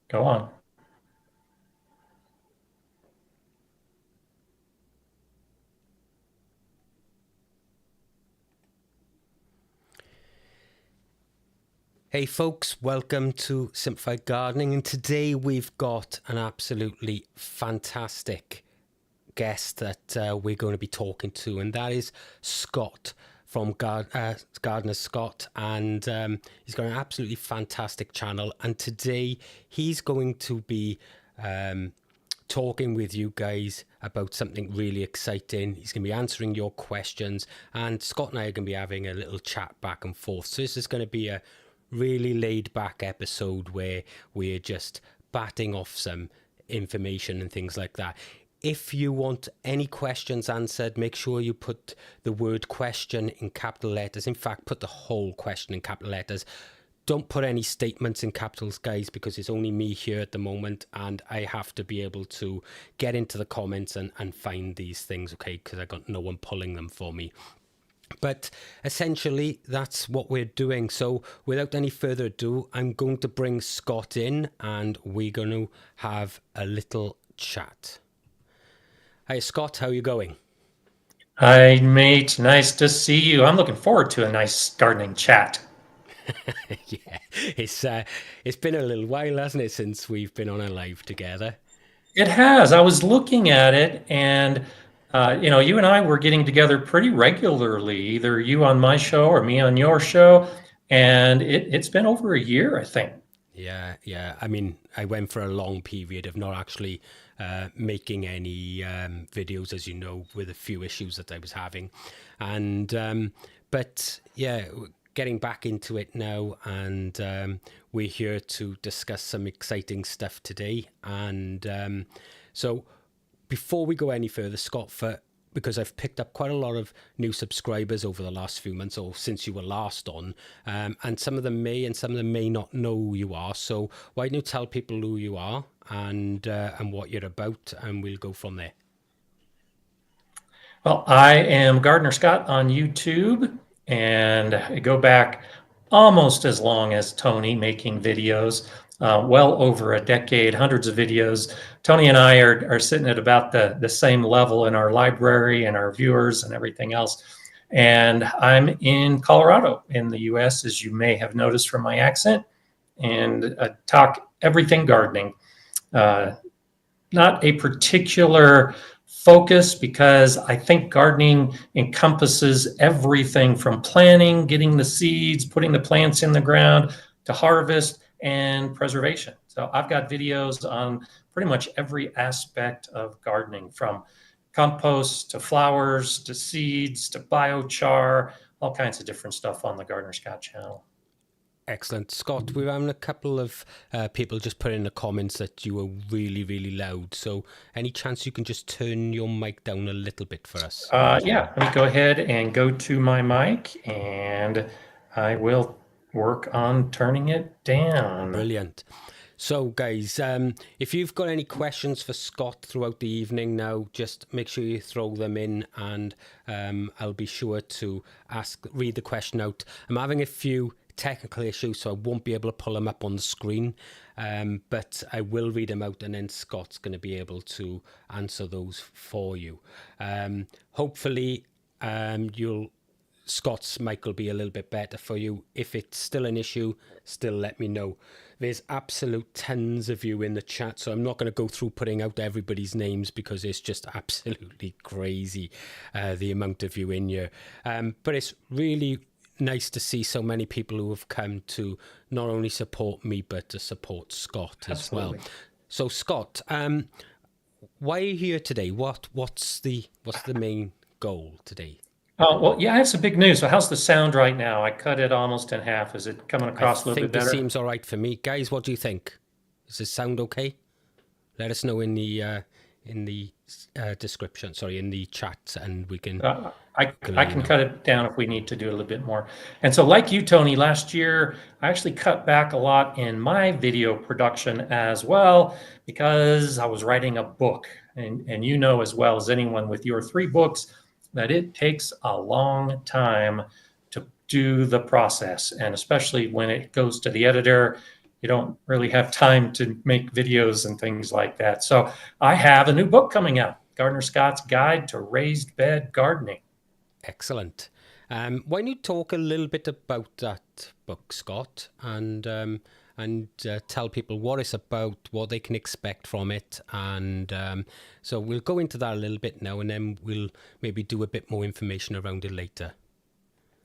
Go on. Hey folks, welcome to Simplified Gardening, and today we've got an absolutely fantastic guest that we're going to be talking to, and that is Scott from Gardener Scott, and he's got an absolutely fantastic channel, and today he's going to be talking with you guys about something really exciting. He's going to be answering your questions, and Scott and I are going to be having a little chat back and forth. So this is going to be a really laid back episode where we're just batting off some information and things like that. If you want any questions answered, make sure you put the word question in capital letters. In fact, put the whole question in capital letters. Don't put any statements in capitals, guys, because it's only me here at the moment, and I have to be able to get into the comments and find these things, okay, because I got no one pulling them for me. But essentially, that's what we're doing. So without any further ado, I'm going to bring Scott in, and we're going to have a little chat. Hi, Scott, how are you going? Hi, mate. Nice to see you. I'm looking forward to a nice gardening chat. Yeah, it's been a little while, hasn't it, since we've been on a live together? It has. I was looking at it, and you and I were getting together pretty regularly, either you on my show or me on your show, and it's been over a year, I think. Yeah. I mean, I went for a long period of not actually making any videos, as you know, with a few issues that I was having, and but yeah, getting back into it now, and we're here to discuss some exciting stuff today. And so, before we go any further, Scott, for because I've picked up quite a lot of new subscribers over the last few months, or since you were last on, and some of them may and some of them may not know who you are. So why don't you tell people who you are and what you're about, and we'll go from there. Well, I am Gardener Scott on YouTube, and I go back almost as long as Tony making videos, well over a decade, hundreds of videos. Tony and I are sitting at about the same level in our library and our viewers and everything else. And I'm in Colorado in the US, as you may have noticed from my accent, and talk everything gardening. Uh, Not a particular focus because I think gardening encompasses everything from planting, getting the seeds, putting the plants in the ground to harvest and preservation. So I've got videos on pretty much every aspect of gardening, from compost to flowers to seeds to biochar, all kinds of different stuff on the Gardener Scott channel. Excellent, Scott. We're having a couple of people just put in the comments that you were really, really loud. So, any chance you can just turn your mic down a little bit for us? Yeah, let me go ahead and go to my mic, and I will work on turning it down. Brilliant. So, guys, if you've got any questions for Scott throughout the evening now, just make sure you throw them in, and I'll be sure to read the question out. I'm having a few technical issues, so I won't be able to pull them up on the screen, but I will read them out, and then Scott's going to be able to answer those for you. Hopefully, you'll Scott's mic will be a little bit better for you. If it's still an issue, still let me know. There's absolute tons of you in the chat, so I'm not going to go through putting out everybody's names because it's just absolutely crazy, the amount of you in here. But it's really nice to see so many people who have come to not only support me but to support Scott as well. Absolutely. So Scott, why are you here today? What's the main goal today? Oh, well, yeah, I have some big news. So how's the sound right now? I cut it almost in half. Is it coming I across a little bit think it better? seems all right for me, guys. What do you think? Does this sound okay? Let us know in the description. Sorry, in the chat, and we can I let you can know. cut it down if we need to do a little bit more. And so, like you, Tony, last year I actually cut back a lot in my video production as well because I was writing a book, and you know as well as anyone with your three books that it takes a long time to do the process, and especially when it goes to the editor, you don't really have time to make videos and things like that. So I have a new book coming out, Gardner Scott's Guide to Raised Bed Gardening. Excellent. Why don't you talk a little bit about that book, Scott, and tell people what it's about, what they can expect from it, and so we'll go into that a little bit now, and then we'll maybe do a bit more information around it later.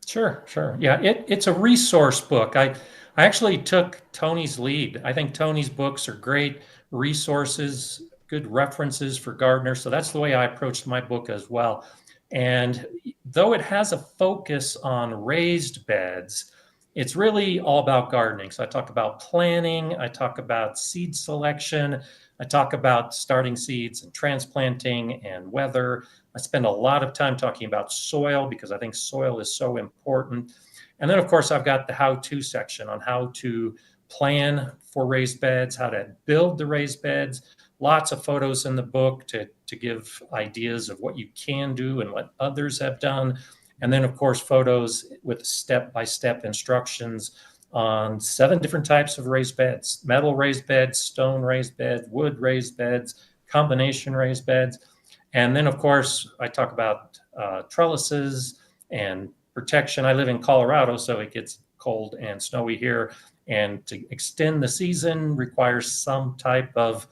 Sure, sure. Yeah, it's a resource book. I actually took Tony's lead. I think Tony's books are great resources, good references for gardeners. So that's the way I approached my book as well. And though it has a focus on raised beds, it's really all about gardening. So I talk about planning, I talk about seed selection, I talk about starting seeds and transplanting and weather. I spend a lot of time talking about soil because I think soil is so important. And then, of course, I've got the how-to section on how to plan for raised beds, how to build the raised beds. Lots of photos in the book to give ideas of what you can do and what others have done. And then, of course, photos with step-by-step instructions on 7 different types of raised beds: metal raised beds, stone raised beds, wood raised beds, combination raised beds. And then, of course, I talk about trellises and protection. I live in Colorado, so it gets cold and snowy here. And to extend the season requires some type of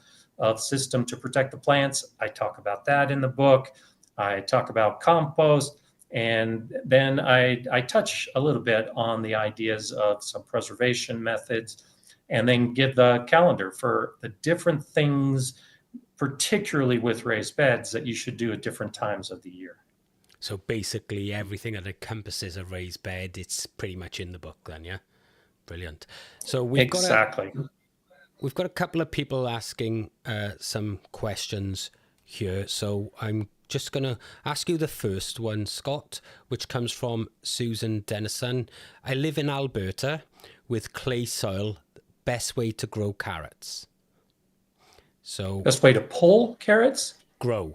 system to protect the plants. I talk about that in the book. I talk about compost. And then I touch a little bit on the ideas of some preservation methods, and then give the calendar for the different things, particularly with raised beds, that you should do at different times of the year. So basically everything that encompasses a raised bed, it's pretty much in the book then, yeah? Brilliant. So we've got a couple of people asking some questions here. So I'm just going to ask you the first one, Scott, which comes from Susan Dennison. I live in Alberta with clay soil. Best way to grow carrots? So best way to pull carrots? Grow.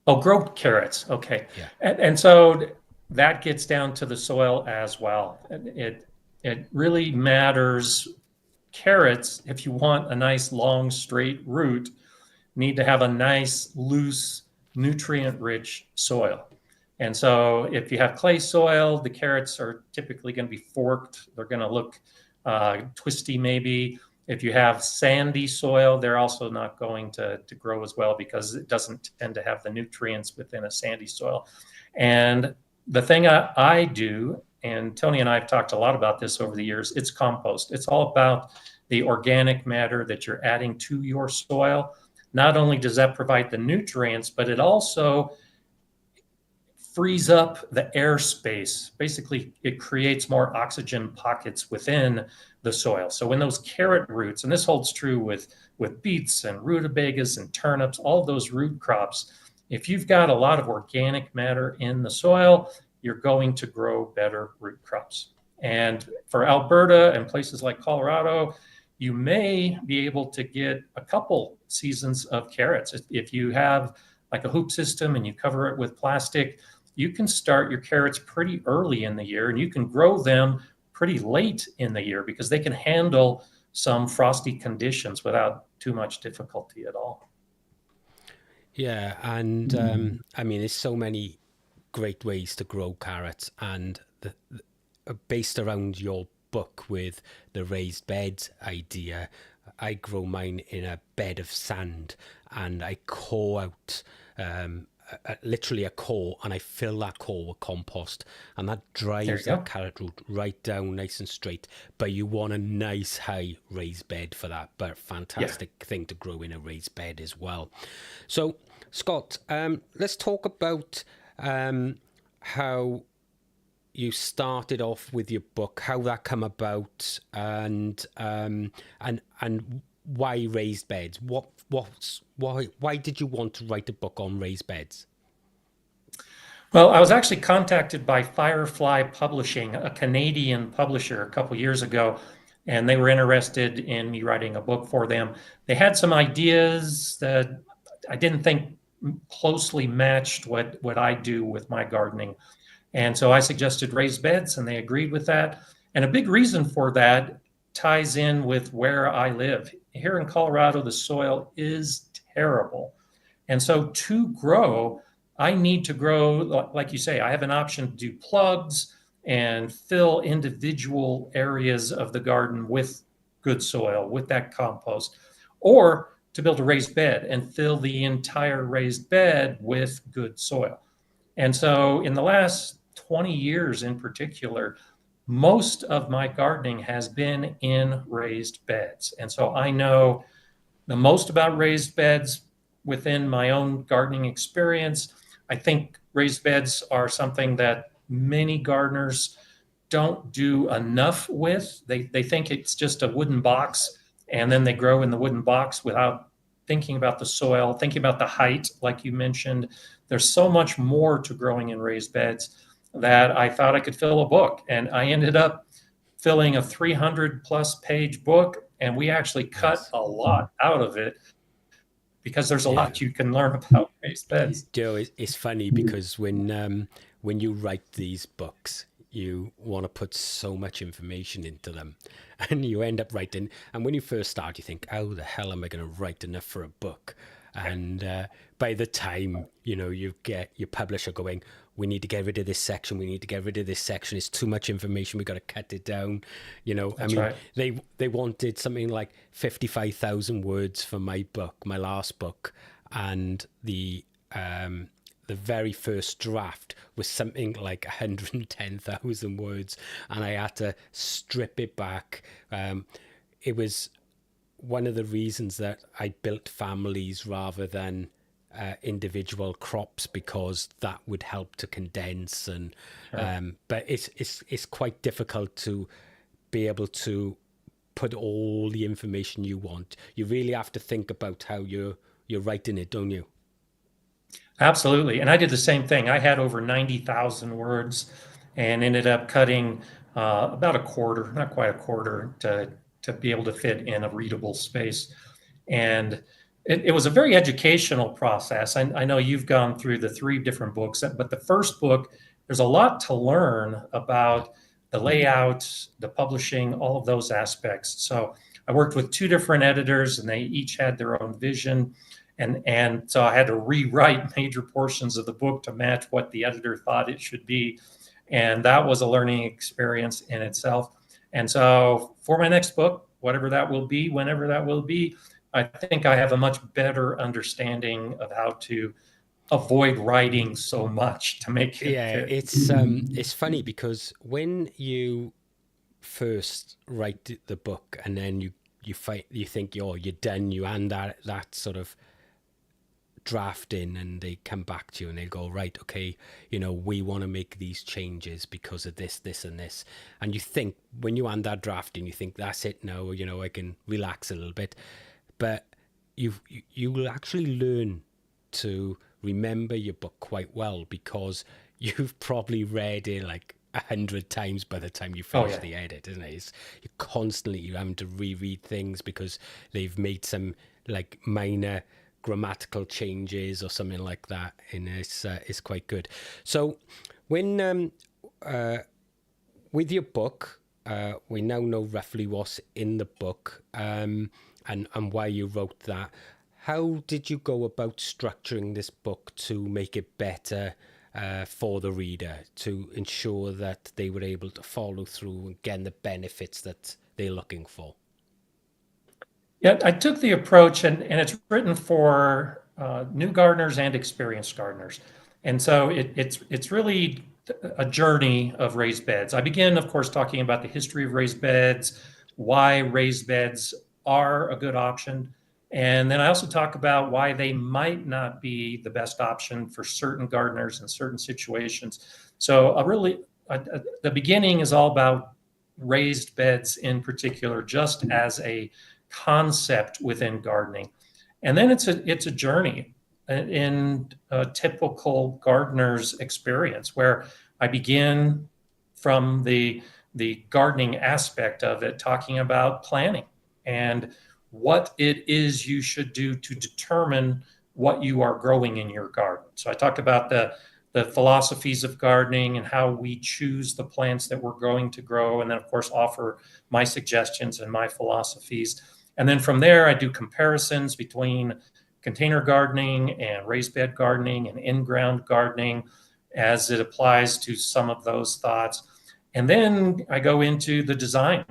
Oh, grow carrots. Okay. Yeah. And so that gets down to the soil as well. It really matters. Carrots, if you want a nice long straight root, need to have a nice loose nutrient-rich soil. And so if you have clay soil, the carrots are typically going to be forked. They're going to look twisty maybe. If you have sandy soil, they're also not going to grow as well because it doesn't tend to have the nutrients within a sandy soil. And the thing I do, and Tony and I have talked a lot about this over the years, it's compost. It's all about the organic matter that you're adding to your soil. Not only does that provide the nutrients, but it also frees up the airspace. Basically, it creates more oxygen pockets within the soil. So when those carrot roots, and this holds true with beets and rutabagas and turnips, all those root crops, if you've got a lot of organic matter in the soil, you're going to grow better root crops. And for Alberta and places like Colorado, you may be able to get a couple seasons of carrots. If you have like a hoop system and you cover it with plastic, you can start your carrots pretty early in the year, and you can grow them pretty late in the year because they can handle some frosty conditions without too much difficulty at all. Yeah, and I mean, there's so many great ways to grow carrots, and based around your book with the raised beds idea, I grow mine in a bed of sand, and I core out literally a core, and I fill that core with compost, and that drives that carrot root right down nice and straight. But you want a nice high raised bed for that, but fantastic thing to grow in a raised bed as well. So Scott, let's talk about how you started off with your book, how that come about, and why raised beds. Why did you want to write a book on raised beds? Well, I was actually contacted by Firefly Publishing, a Canadian publisher, a couple years ago, and they were interested in me writing a book for them. They had some ideas that I didn't think closely matched what I do with my gardening. And so I suggested raised beds, and they agreed with that. And a big reason for that ties in with where I live. Here in Colorado, the soil is terrible. And so to grow, I need to grow, like you say, I have an option to do plugs and fill individual areas of the garden with good soil, with that compost, or to build a raised bed and fill the entire raised bed with good soil. And so in the last 20 years in particular, most of my gardening has been in raised beds. And so I know the most about raised beds within my own gardening experience. I think raised beds are something that many gardeners don't do enough with. They think it's just a wooden box, and then they grow in the wooden box without thinking about the soil, thinking about the height, like you mentioned. There's so much more to growing in raised beds that I thought I could fill a book. And I ended up filling a 300 plus page book, and we actually cut Nice. a lot out of it because there's a Yeah. lot you can learn about raised beds. Joe, it's funny because when you write these books, you want to put so much information into them, and you end up writing. And when you first start, you think, "How the hell am I going to write enough for a book?" And by the time you get your publisher going, "We need to get rid of this section. We need to get rid of this section. It's too much information. We got to cut it down." I That's mean, right. they wanted something like 55,000 words for my book, my last book, and the very first draft was something like 110,000 words, and I had to strip it back. It was one of the reasons that I built families rather than individual crops, because that would help to condense. And Sure. but it's quite difficult to be able to put all the information you want. You really have to think about how you're writing it, don't you? Absolutely. And I did the same thing. I had over 90,000 words and ended up cutting about a quarter, not quite a quarter, to be able to fit in a readable space. And it was a very educational process. I know you've gone through the three different books, but the first book, there's a lot to learn about the layout, the publishing, all of those aspects. So I worked with two different editors, and they each had their own vision. And so I had to rewrite major portions of the book to match what the editor thought it should be. And that was a learning experience in itself. And so for my next book, whatever that will be, whenever that will be, I think I have a much better understanding of how to avoid writing so much to make it Yeah, fit. it's funny because when you first write the book and then you think you're done, you hand that sort of draft in, and they come back to you and they go, right, okay, we want to make these changes because of this and this. And you think, when you hand that draft in, you think, that's it now, I can relax a little bit. But you will actually learn to remember your book quite well, because you've probably read it like 100 times by the time you Oh, finish yeah. the edit, isn't it? You're having to reread things because they've made some like minor grammatical changes or something like that, and it's quite good. So when with your book, we now know roughly what's in the book, and why you wrote that. How did you go about structuring this book to make it better for the reader, to ensure that they were able to follow through and get the benefits that they're looking for? Yeah, I took the approach, and it's written for new gardeners and experienced gardeners. And so it's really a journey of raised beds. I begin, of course, talking about the history of raised beds, why raised beds are a good option. And then I also talk about why they might not be the best option for certain gardeners in certain situations. So the beginning is all about raised beds in particular, just as a concept within gardening. And then it's a journey in a typical gardener's experience, where I begin from the gardening aspect of it, talking about planning and what it is you should do to determine what you are growing in your garden. So I talked about the philosophies of gardening and how we choose the plants that we're going to grow. And then, of course, offer my suggestions and my philosophies. And then from there, I do comparisons between container gardening and raised bed gardening and in-ground gardening as it applies to some of those thoughts. And then I go into the design.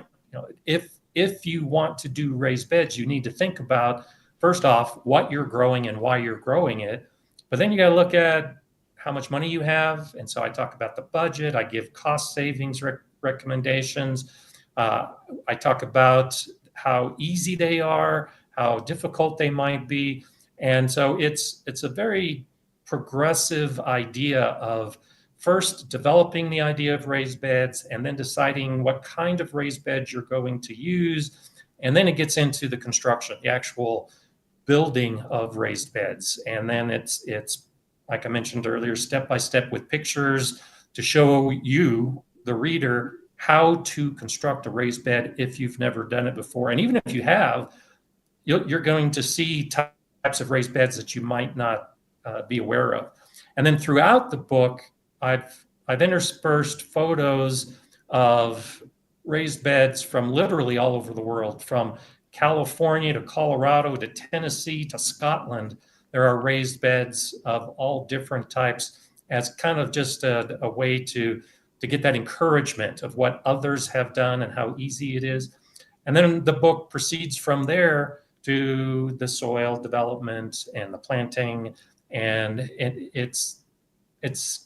If you want to do raised beds, you need to think about, first off, what you're growing and why you're growing it. But then you got to look at how much money you have. And so I talk about the budget. I give cost savings recommendations. I talk about how easy they are, how difficult they might be. And so it's a very progressive idea of first developing the idea of raised beds and then deciding what kind of raised beds you're going to use. And then it gets into the construction, the actual building of raised beds. And then it's like I mentioned earlier, step by step with pictures to show you, the reader, how to construct a raised bed if you've never done it before. And even if you have, you're going to see types of raised beds that you might not be aware of. And then throughout the book, I've interspersed photos of raised beds from literally all over the world, from California to Colorado to Tennessee to Scotland. There are raised beds of all different types as kind of just a way to get that encouragement of what others have done and how easy it is. And then the book proceeds from there to the soil development and the planting. And it's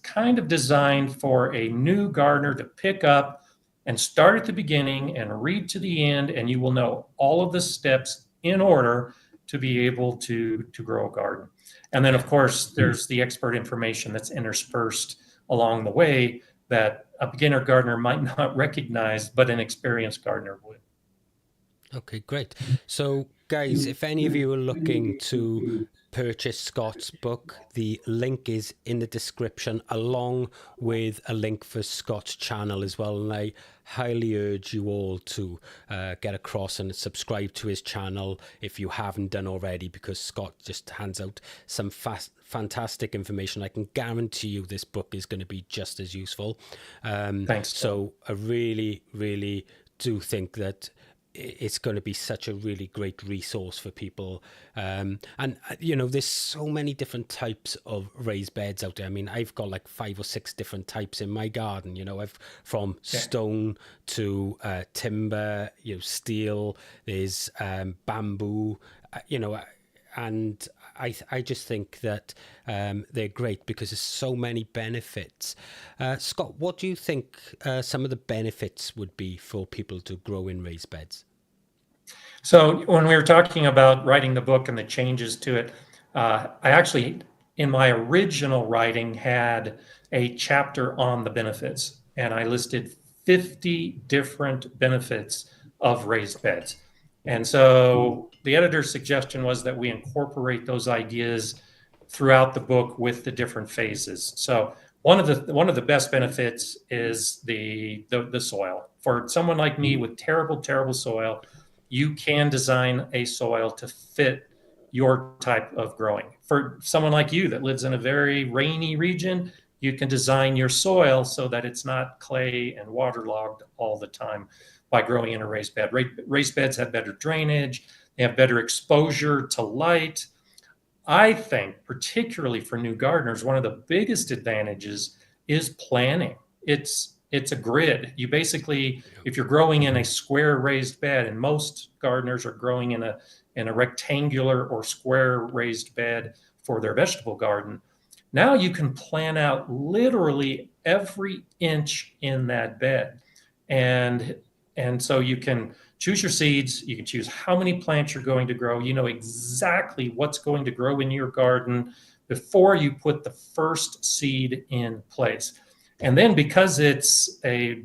kind of designed for a new gardener to pick up and start at the beginning and read to the end, and you will know all of the steps in order to be able to grow a garden. And then, of course, there's the expert information that's interspersed along the way that a beginner gardener might not recognize, but an experienced gardener would. Okay, great. So, guys, if any of you are looking to purchase Scott's book, the link is in the description, along with a link for Scott's channel as well. And I highly urge you all to get across and subscribe to his channel if you haven't done already, because Scott just hands out some fantastic information. I can guarantee you this book is going to be just as useful. Thanks. So I really, really do think that it's going to be such a really great resource for people. And, there's so many different types of raised beds out there. I mean, I've got like 5 or 6 different types in my garden. I've from stone to timber, steel, there's bamboo, and I just think that they're great because there's so many benefits. Scott, what do you think some of the benefits would be for people to grow in raised beds? So when we were talking about writing the book and the changes to it, I actually, in my original writing, had a chapter on the benefits, and I listed 50 different benefits of raised beds. And so the editor's suggestion was that we incorporate those ideas throughout the book with the different phases. So one of the best benefits is the soil. For someone like me with terrible soil, you can design a soil to fit your type of growing. For someone like you that lives in a very rainy region, you can design your soil so that it's not clay and waterlogged all the time by growing in a raised bed. Raised beds have better drainage, they have better exposure to light. I think, particularly for new gardeners, one of the biggest advantages is planning. It's a grid. You basically, if you're growing in a square raised bed, and most gardeners are growing in a rectangular or square raised bed for their vegetable garden, now you can plan out literally every inch in that bed. And so you can choose your seeds, you can choose how many plants you're going to grow. You know exactly what's going to grow in your garden before you put the first seed in place. And then because it's a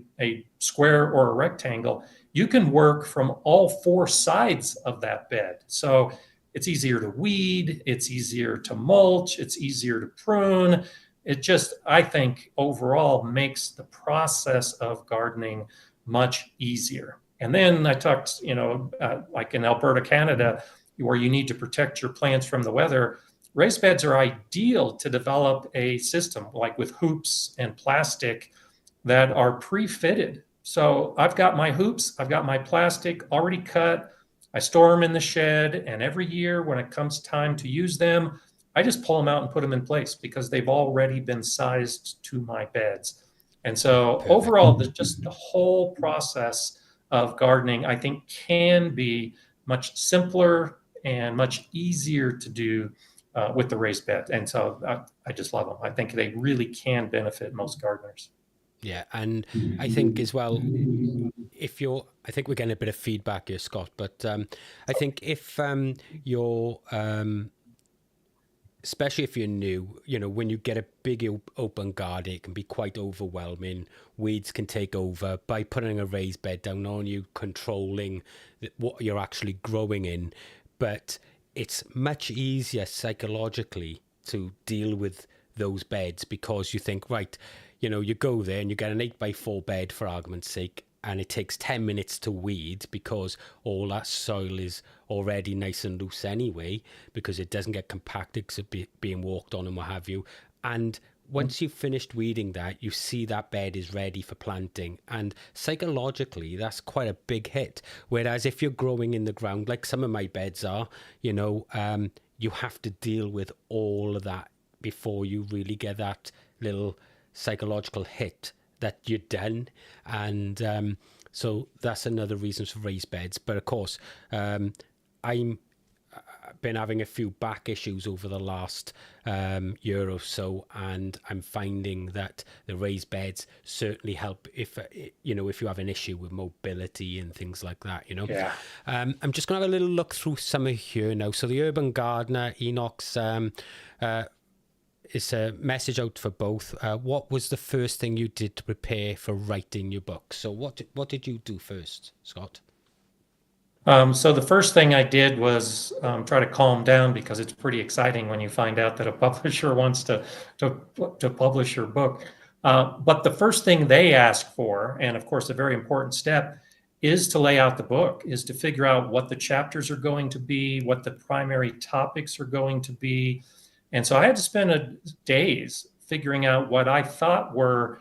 square or a rectangle, you can work from all 4 sides of that bed. So it's easier to weed, it's easier to mulch, it's easier to prune. It just, I think, overall makes the process of gardening much easier. And then I talked, like in Alberta, Canada, where you need to protect your plants from the weather, raised beds are ideal to develop a system like with hoops and plastic that are pre-fitted. So I've got my hoops, I've got my plastic already cut. I store them in the shed, and every year when it comes time to use them, I just pull them out and put them in place because they've already been sized to my beds. And Yeah, so perfect. overall, just the whole process of gardening, I think, can be much simpler and much easier to do with the raised bed. And so I just love them. I think they really can benefit most gardeners. Yeah, and I think as well, if you're, I think we're getting a bit of feedback here, Scott, but I think if you're, especially if you're new, when you get a big open garden, it can be quite overwhelming. Weeds can take over. By putting a raised bed down on you, controlling what you're actually growing in, but it's much easier psychologically to deal with those beds because you think, right, you go there and you get an 8x4 bed for argument's sake, and it takes 10 minutes to weed because all that soil is already nice and loose anyway, because it doesn't get compacted because it's being walked on and what have you. And once you've finished weeding that, you see that bed is ready for planting. And psychologically, that's quite a big hit. Whereas if you're growing in the ground, like some of my beds are, you have to deal with all of that before you really get that little psychological hit that you're done. And so that's another reason for raised beds. But of course, I'm been having a few back issues over the last year or so, and I'm finding that the raised beds certainly help if if you have an issue with mobility and things like that. Yeah. I'm just going to have a little look through some of here now. So the Urban Gardener, Enoch's. It's a message out for both. What was the first thing you did to prepare for writing your book? So what did you do first, Scott? So the first thing I did was try to calm down because it's pretty exciting when you find out that a publisher wants to publish your book. But the first thing they ask for, and of course a very important step, is to lay out the book, is to figure out what the chapters are going to be, what the primary topics are going to be. And so I had to spend days figuring out what I thought were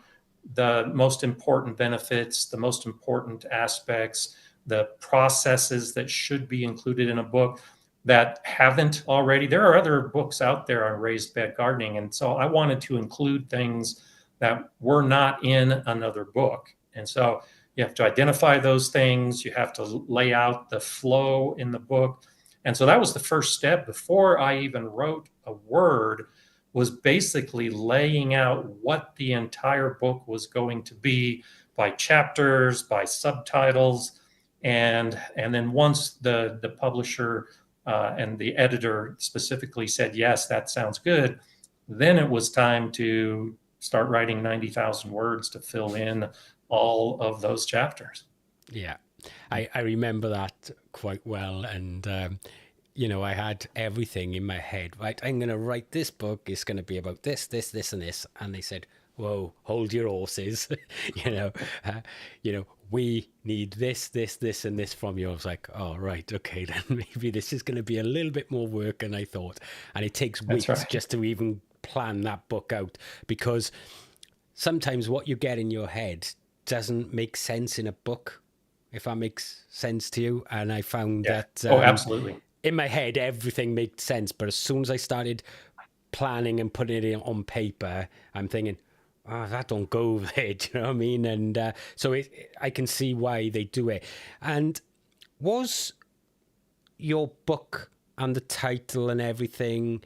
the most important benefits, the most important aspects, the processes that should be included in a book that haven't already. There are other books out there on raised bed gardening. And so I wanted to include things that were not in another book. And so you have to identify those things. You have to lay out the flow in the book. And so that was the first step before I even wrote a word, was basically laying out what the entire book was going to be by chapters, by subtitles. And then once the publisher and the editor specifically said, yes, that sounds good, then it was time to start writing 90,000 words to fill in all of those chapters. Yeah, I remember that quite well. And, I had everything in my head, right? I'm going to write this book. It's going to be about this, this, this, and this. And they said, whoa, hold your horses. We need this, this, this, and this from you. I was like, oh, right, okay, then maybe this is going to be a little bit more work than I thought. And it takes weeks just to even plan that book out, because sometimes what you get in your head doesn't make sense in a book, if that makes sense to you. And I found that absolutely. In my head, everything made sense. But as soon as I started planning and putting it on paper, I'm thinking, oh, that don't go there. Do you know what I mean? And so I can see why they do it. And was your book and the title and everything,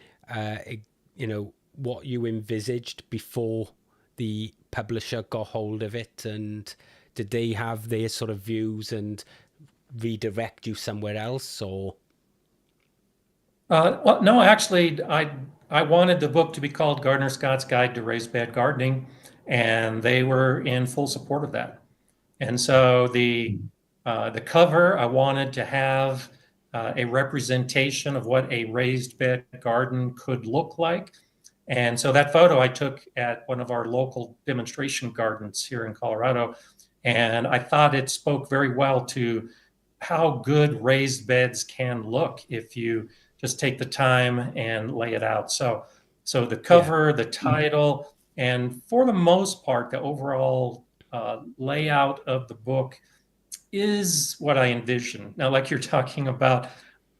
what you envisaged before the publisher got hold of it? And did they have their sort of views and redirect you somewhere else, or? Well, no, actually, I wanted the book to be called Gardener Scott's Guide to Raised Bed Gardening, and they were in full support of that. And so the cover, I wanted to have a representation of what a raised bed garden could look like. And so that photo I took at one of our local demonstration gardens here in Colorado, and I thought it spoke very well to how good raised beds can look if you just take the time and lay it out. So the Yeah. cover, the title, and for the most part, the overall layout of the book is what I envision. Now, like you're talking about,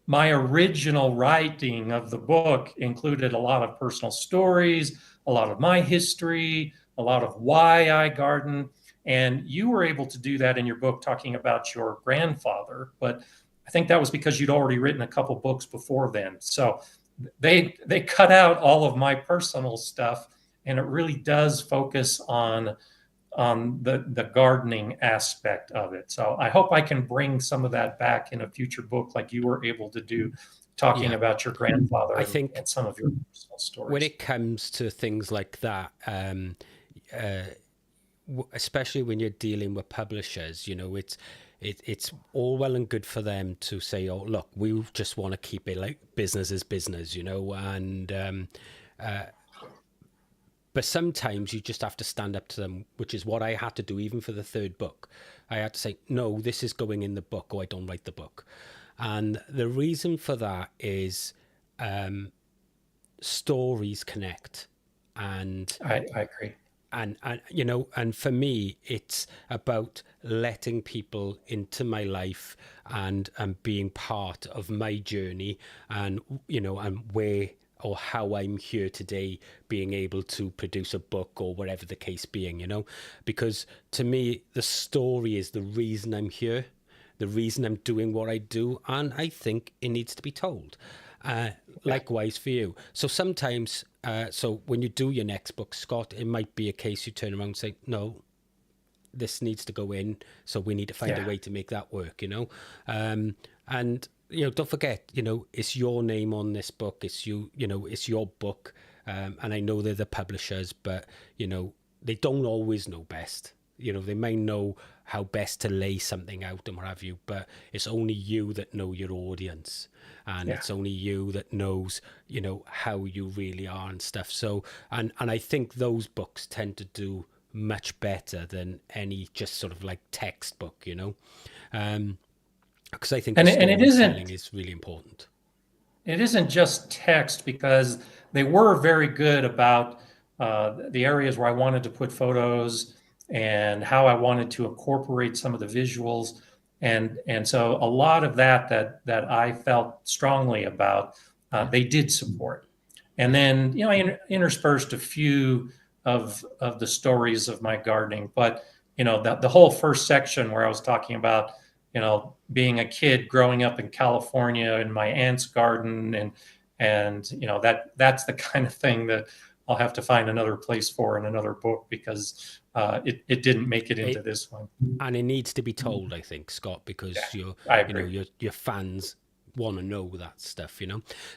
my original writing of the book included a lot of personal stories, a lot of my history, a lot of why I garden. And you were able to do that in your book talking about your grandfather. But I think that was because you'd already written a couple books before then. So they cut out all of my personal stuff, and it really does focus on the gardening aspect of it. So I hope I can bring some of that back in a future book like you were able to do, talking Yeah. about your grandfather I and, think and some of your personal when stories. it comes to things like that, uh, especially when you're dealing with publishers, it's all well and good for them to say, "Oh, look, we just want to keep it like business is business," and but sometimes you just have to stand up to them, which is what I had to do even for the third book. I had to say, no, this is going in the book, or I don't write the book. And the reason for that is stories connect. And I agree. and for me it's about letting people into my life and being part of my journey, and and where or how I'm here today, being able to produce a book or whatever the case being, because to me the story is the reason I'm here, the reason I'm doing what I do, and I think it needs to be told. Uh, Yeah. Likewise for you. So sometimes, so when you do your next book, Scott, it might be a case you turn around and say, no, this needs to go in. So we need to find a Yeah. way to make that work. And, don't forget, it's your name on this book. It's it's your book. And I know they're the publishers, but, they don't always know best. They may know how best to lay something out and what have you, but it's only you that know your audience, and Yeah. it's only you that knows, how you really are and stuff. So, and I think those books tend to do much better than any just sort of like textbook, because I think the And it storytelling isn't is really important. it isn't just text, because they were very good about the areas where I wanted to put photos and how I wanted to incorporate some of the visuals. And so a lot of that I felt strongly about, Yeah, they did support. And yeah, then, I interspersed a few of the stories of my gardening. But, the whole first section where I was talking about, being a kid growing up in California in my aunt's garden, and that's the kind of thing that I'll have to find another place for in another book, because it didn't make it into it this one. and it needs to be told, I think, Scott, Yeah, because I agree. your fans want to know that stuff.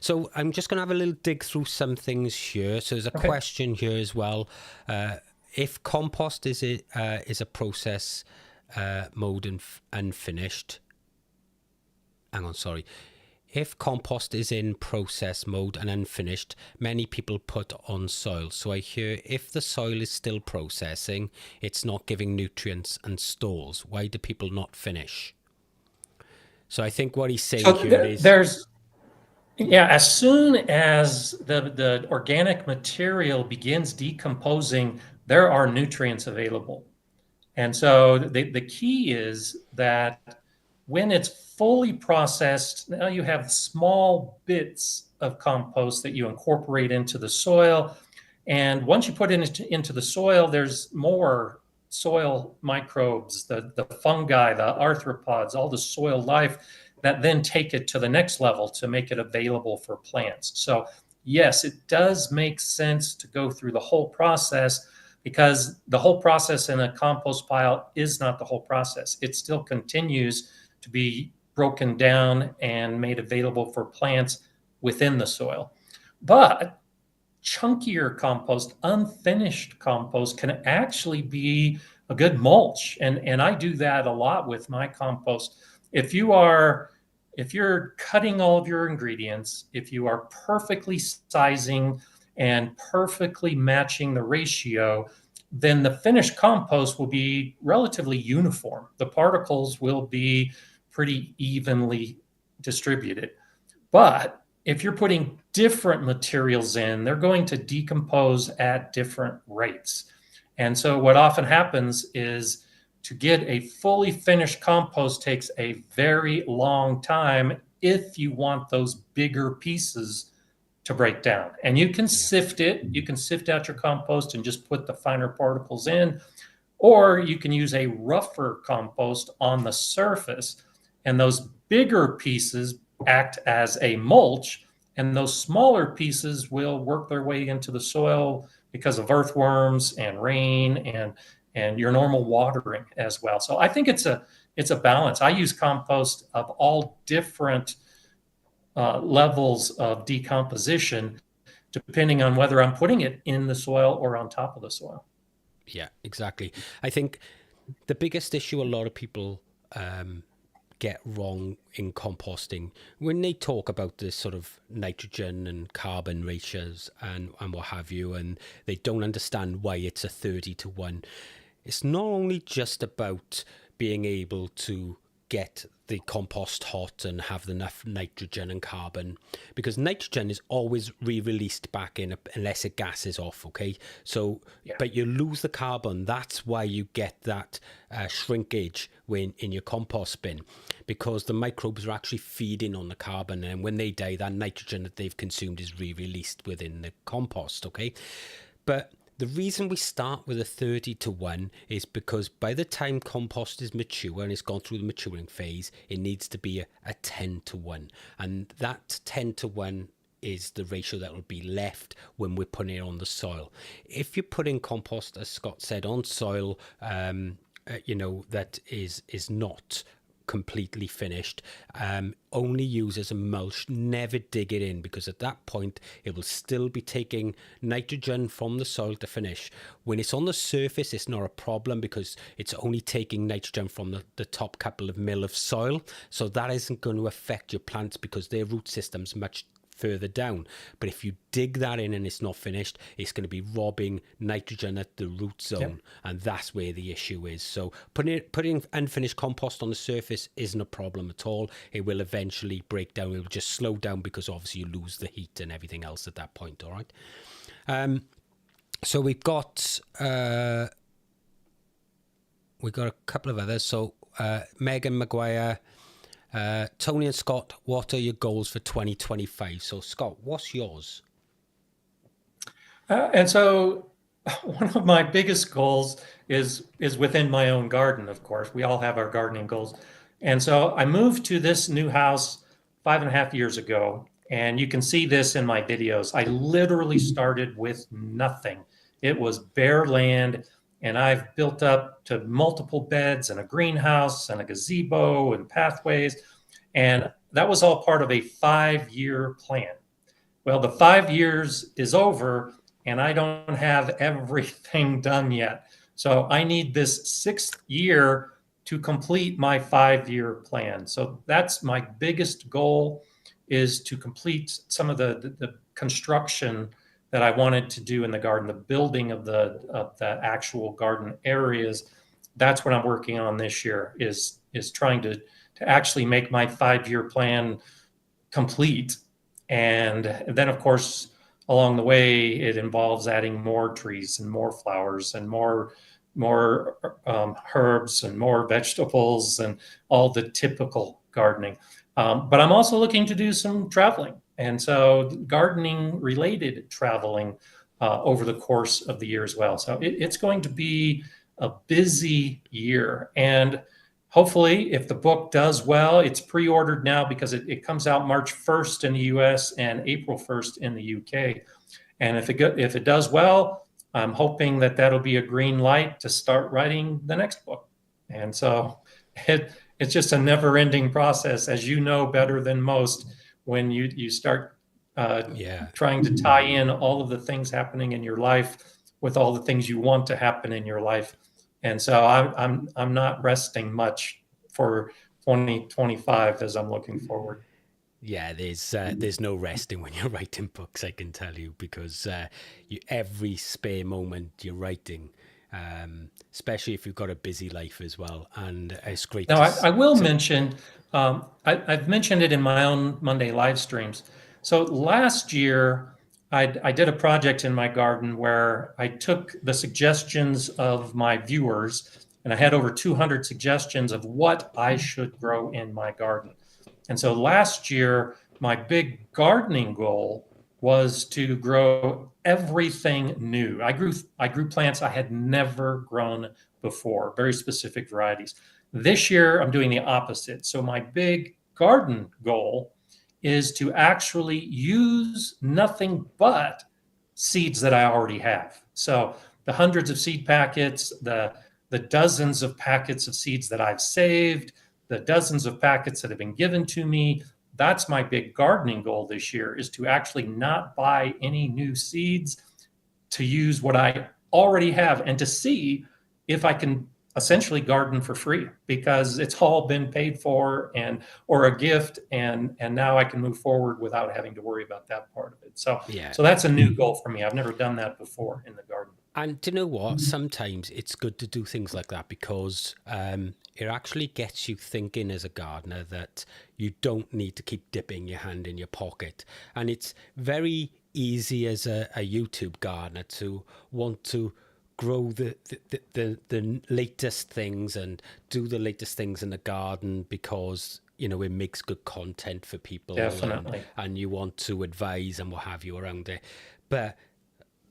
So I'm just going to have a little dig through some things here. So there's a Okay. question here as well. If compost is a process mode and unfinished. Hang on, sorry. If compost is in process mode and unfinished, many people put on soil. So I hear if the soil is still processing, it's not giving nutrients and stores. Why do people not finish? So I think what he's saying So here is, there's Yeah, as soon as the organic material begins decomposing, there are nutrients available. And so the key is that when it's fully processed, now you have small bits of compost that you incorporate into the soil. And once you put it into the soil, there's more soil microbes, the fungi, the arthropods, all the soil life that then take it to the next level to make it available for plants. So, yes, it does make sense to go through the whole process, because the whole process in a compost pile is not the whole process. It still continues to be broken down and made available for plants within the soil. But chunkier compost, unfinished compost, can actually be a good mulch. And I do that a lot with my compost. If you are if you're cutting all of your ingredients, if you are perfectly sizing and perfectly matching the ratio, then the finished compost will be relatively uniform. The particles will be pretty evenly distributed. But if you're putting different materials in, they're going to decompose at different rates. And so what often happens is to get a fully finished compost takes a very long time if you want those bigger pieces to break down. And you can sift it, you can sift out your compost and just put the finer particles in, or you can use a rougher compost on the surface, and those bigger pieces act as a mulch, and those smaller pieces will work their way into the soil because of earthworms and rain and your normal watering as well. So I think it's a balance. I use compost of all different levels of decomposition, depending on whether I'm putting it in the soil or on top of the soil. Yeah, exactly. I think the biggest issue a lot of people get wrong in composting, when they talk about this sort of nitrogen and carbon ratios and what have you, and they don't understand why it's a 30-to-1, it's not only just about being able to get the compost hot and have enough nitrogen and carbon, because nitrogen is always re-released back in unless it gases off, okay? So but you lose the carbon. That's why you get that shrinkage when in your compost bin, because the microbes are actually feeding on the carbon, and when they die, that nitrogen that they've consumed is re-released within the compost, okay? But the reason we start with a 30-to-1 is because by the time compost is mature and it's gone through the maturing phase, it needs to be a 10-to-1. And that 10-to-1 is the ratio that will be left when we're putting it on the soil. If you're putting compost, as Scott said, on soil, that is not completely finished, only use as a mulch, never dig it in, because at that point it will still be taking nitrogen from the soil to finish. When it's on the surface, it's not a problem because it's only taking nitrogen from the top couple of mil of soil, so that isn't going to affect your plants because their root system's much further down. But if you dig that in and it's not finished, it's going to be robbing nitrogen at the root zone, and that's where the issue is. So putting unfinished compost on the surface isn't a problem at all. It will eventually break down. It will just slow down because obviously you lose the heat and everything else at that point. All right. So we've got a couple of others. So Megan McGuire, Tony and Scott, what are your goals for 2025? So Scott, what's yours? And so one of my biggest goals is within my own garden, of course. We all have our gardening goals. And so I moved to this new house 5.5 years ago, and you can see this in my videos. I literally started with nothing. It was bare land, and I've built up to multiple beds and a greenhouse and a gazebo and pathways. And that was all part of a 5-year plan. Well, the 5 years is over, and I don't have everything done yet. So I need this 6th year to complete my 5-year plan. So that's my biggest goal, is to complete some of the construction that I wanted to do in the garden, the building of the actual garden areas. That's what I'm working on this year, is trying to actually make my 5-year plan complete. And then, of course, along the way, it involves adding more trees and more flowers and more herbs and more vegetables and all the typical gardening. But I'm also looking to do some traveling. And so gardening related traveling over the course of the year as well. So it's going to be a busy year. And hopefully, if the book does well, it's pre-ordered now because it comes out March 1st in the US and April 1st in the UK. And if it does well, I'm hoping that that'll be a green light to start writing the next book. And so it's just a never-ending process, as you know better than most, when you start trying to tie in all of the things happening in your life with all the things you want to happen in your life. And so I'm not resting much for 2025 as I'm looking forward. Yeah, there's no resting when you're writing books, I can tell you, because every spare moment you're writing, especially if you've got a busy life as well. And it's great Now, to I will mention, I've mentioned it in my own Monday live streams. So last year, I did a project in my garden where I took the suggestions of my viewers, and I had over 200 suggestions of what I should grow in my garden. And so last year, my big gardening goal was to grow everything new. I grew plants I had never grown before, very specific varieties. This year, I'm doing the opposite. So my big garden goal is to actually use nothing but seeds that I already have. So the hundreds of seed packets, the dozens of packets of seeds that I've saved, the dozens of packets that have been given to me. That's my big gardening goal this year, is to actually not buy any new seeds, to use what I already have and to see if I can essentially garden for free, because it's all been paid for and or a gift, and now I can move forward without having to worry about that part of it. So yeah. so that's a new goal for me. I've never done that before in the garden. And do you know what? Sometimes it's good to do things like that because it actually gets you thinking as a gardener that you don't need to keep dipping your hand in your pocket. And it's very easy as a YouTube gardener to want to grow the latest things and do the latest things in the garden because it makes good content for people. Definitely. And you want to advise and what have you around it. But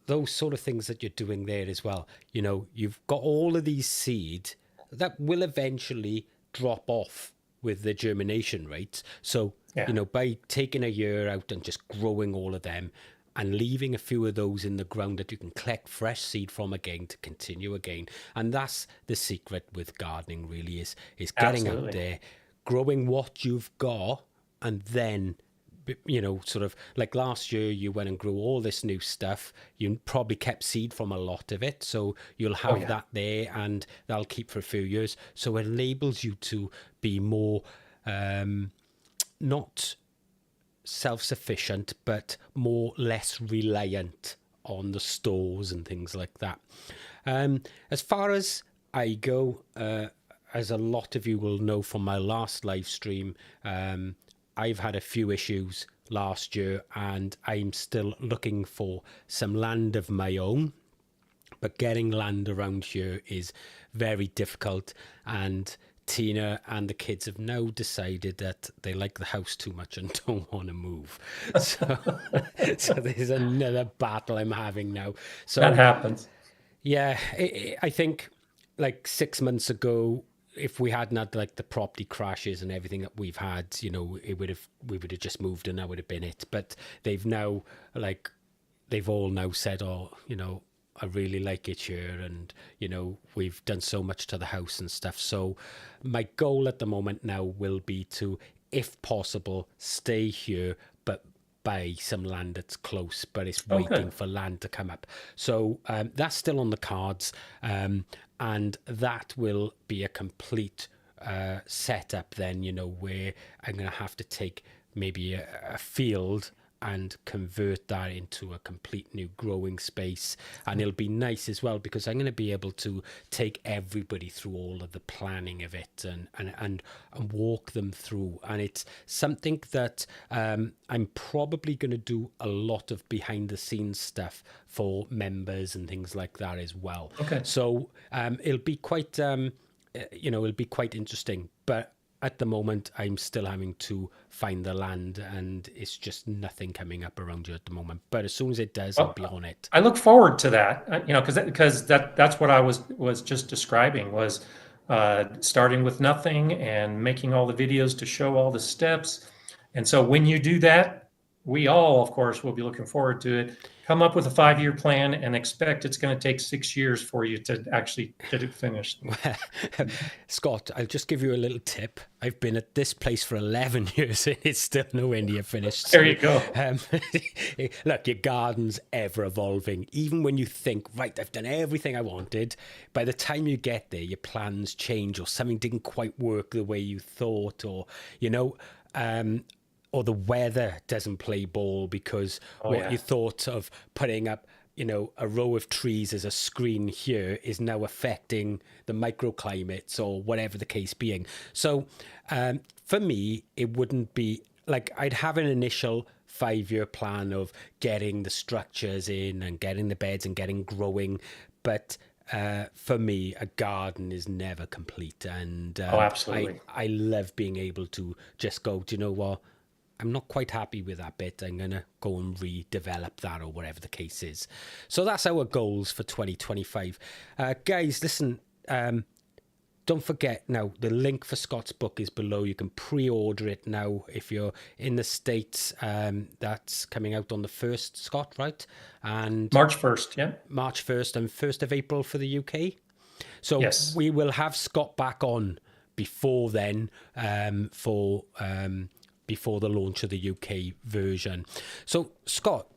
those sort of things that you're doing there as well, you've got all of these seed that will eventually drop off with the germination rates. So, Yeah. By taking a year out and just growing all of them and leaving a few of those in the ground that you can collect fresh seed from again to continue again. And that's the secret with gardening really is getting Absolutely. out there, growing what you've got, and then sort of like last year you went and grew all this new stuff. You probably kept seed from a lot of it, so you'll have that there and that'll keep for a few years. So it enables you to be more not self-sufficient but less reliant on the stores and things like that. As far as I go, as a lot of you will know from my last live stream, I've had a few issues last year and I'm still looking for some land of my own. But getting land around here is very difficult. And Tina and the kids have now decided that they like the house too much and don't want to move. So there's another battle I'm having now. So That happens. yeah, I think like 6 months ago, if we hadn't had like the property crashes and everything that we've had, we would have just moved and that would have been it. But they've all now said, oh, I really like it here, and we've done so much to the house and stuff. So my goal at the moment now will be to, if possible, stay here, but buy some land that's close, but it's waiting for land to come up. So that's still on the cards. And that will be a complete setup then, where I'm going to have to take maybe a field and convert that into a complete new growing space. And it'll be nice as well because I'm going to be able to take everybody through all of the planning of it and walk them through. And it's something that I'm probably going to do a lot of behind the scenes stuff for members and things like that as well. Okay. So it'll be quite, it'll be quite interesting. But at the moment, I'm still having to find the land, and it's just nothing coming up around here at the moment. But as soon as it does, I'll be on it. I look forward to that, because that's what I was just describing, was starting with nothing and making all the videos to show all the steps. And so when you do that, we all, of course, will be looking forward to it. Come up with a 5-year plan and expect it's going to take 6 years for you to actually get it finished. Scott, I'll just give you a little tip. I've been at this place for 11 years and it's still nowhere near finished. There you go. Look, your garden's ever evolving. Even when you think, right, I've done everything I wanted, by the time you get there, your plans change or something didn't quite work the way you thought, or or the weather doesn't play ball because you thought of putting up a row of trees as a screen here is now affecting the microclimates or whatever the case being. So for me, it wouldn't be like I'd have an initial 5-year plan of getting the structures in and getting the beds and getting growing. But for me, a garden is never complete. And Oh, I, absolutely. I love being able to just go, do you know what? I'm not quite happy with that bit. I'm going to go and redevelop that or whatever the case is. So that's our goals for 2025. Guys, listen, don't forget now, the link for Scott's book is below. You can pre-order it now if you're in the States. That's coming out on the 1st, Scott, right? And March 1st. Yeah. March 1st and 1st of April for the UK. So Yes. we will have Scott back on before then before the launch of the UK version. So, Scott,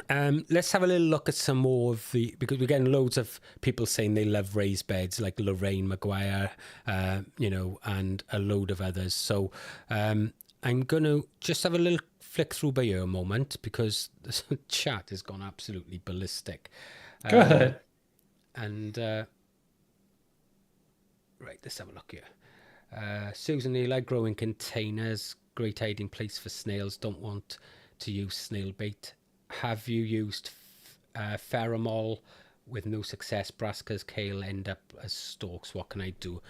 let's have a little look at some more of because we're getting loads of people saying they love raised beds, like Lorraine Maguire, and a load of others. So I'm going to just have a little flick through by you a moment because the chat has gone absolutely ballistic. Good. And right, let's have a look here. Susan, you like growing containers, great hiding place for snails, don't want to use snail bait. Have you used pheromol with no success? Brassicas, kale end up as stalks. What can I do?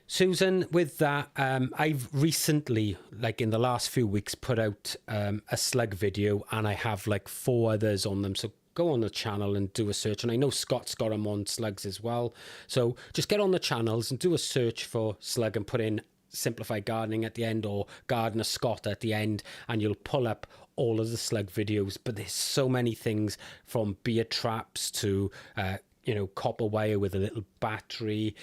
Susan, with that, I've recently, like in the last few weeks, put out a slug video, and I have like 4 others on them. So go on the channel and do a search. And I know Scott's got them on slugs as well. So just get on the channels and do a search for slug and put in Simplified Gardening at the end or Gardener Scott at the end, and you'll pull up all of the slug videos. But there's so many things, from beer traps to copper wire with a little battery,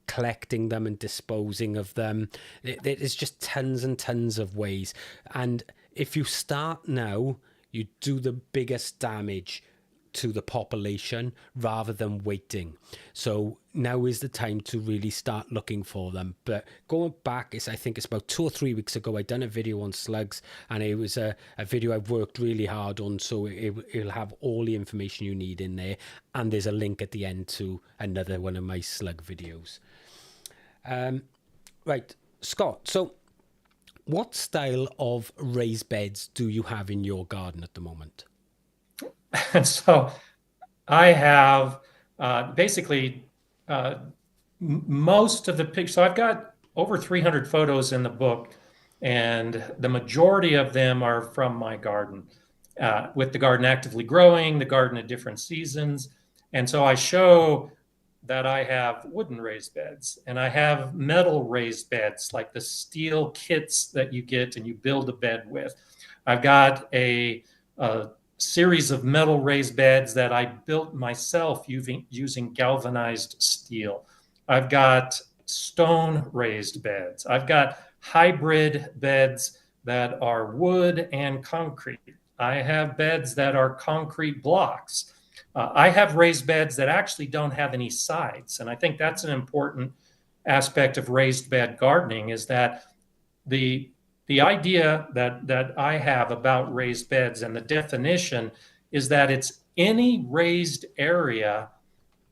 collecting them and disposing of them. There's just tons and tons of ways, and if you start now, you do the biggest damage to the population rather than waiting. So now is the time to really start looking for them. But going back, I think it's about 2 or 3 weeks ago, I done a video on slugs, and it was a video I've worked really hard on. So it'll have all the information you need in there. And there's a link at the end to another one of my slug videos. Right, Scott. So what style of raised beds do you have in your garden at the moment? And so I have basically most of the pictures. So I've got over 300 photos in the book, and the majority of them are from my garden, with the garden actively growing, the garden at different seasons. And so I show that I have wooden raised beds and I have metal raised beds, like the steel kits that you get and you build a bed with. I've got a series of metal raised beds that I built myself using galvanized steel. I've got stone raised beds. I've got hybrid beds that are wood and concrete. I have beds that are concrete blocks. I have raised beds that actually don't have any sides. And I think that's an important aspect of raised bed gardening, is that the idea that I have about raised beds and the definition is that it's any raised area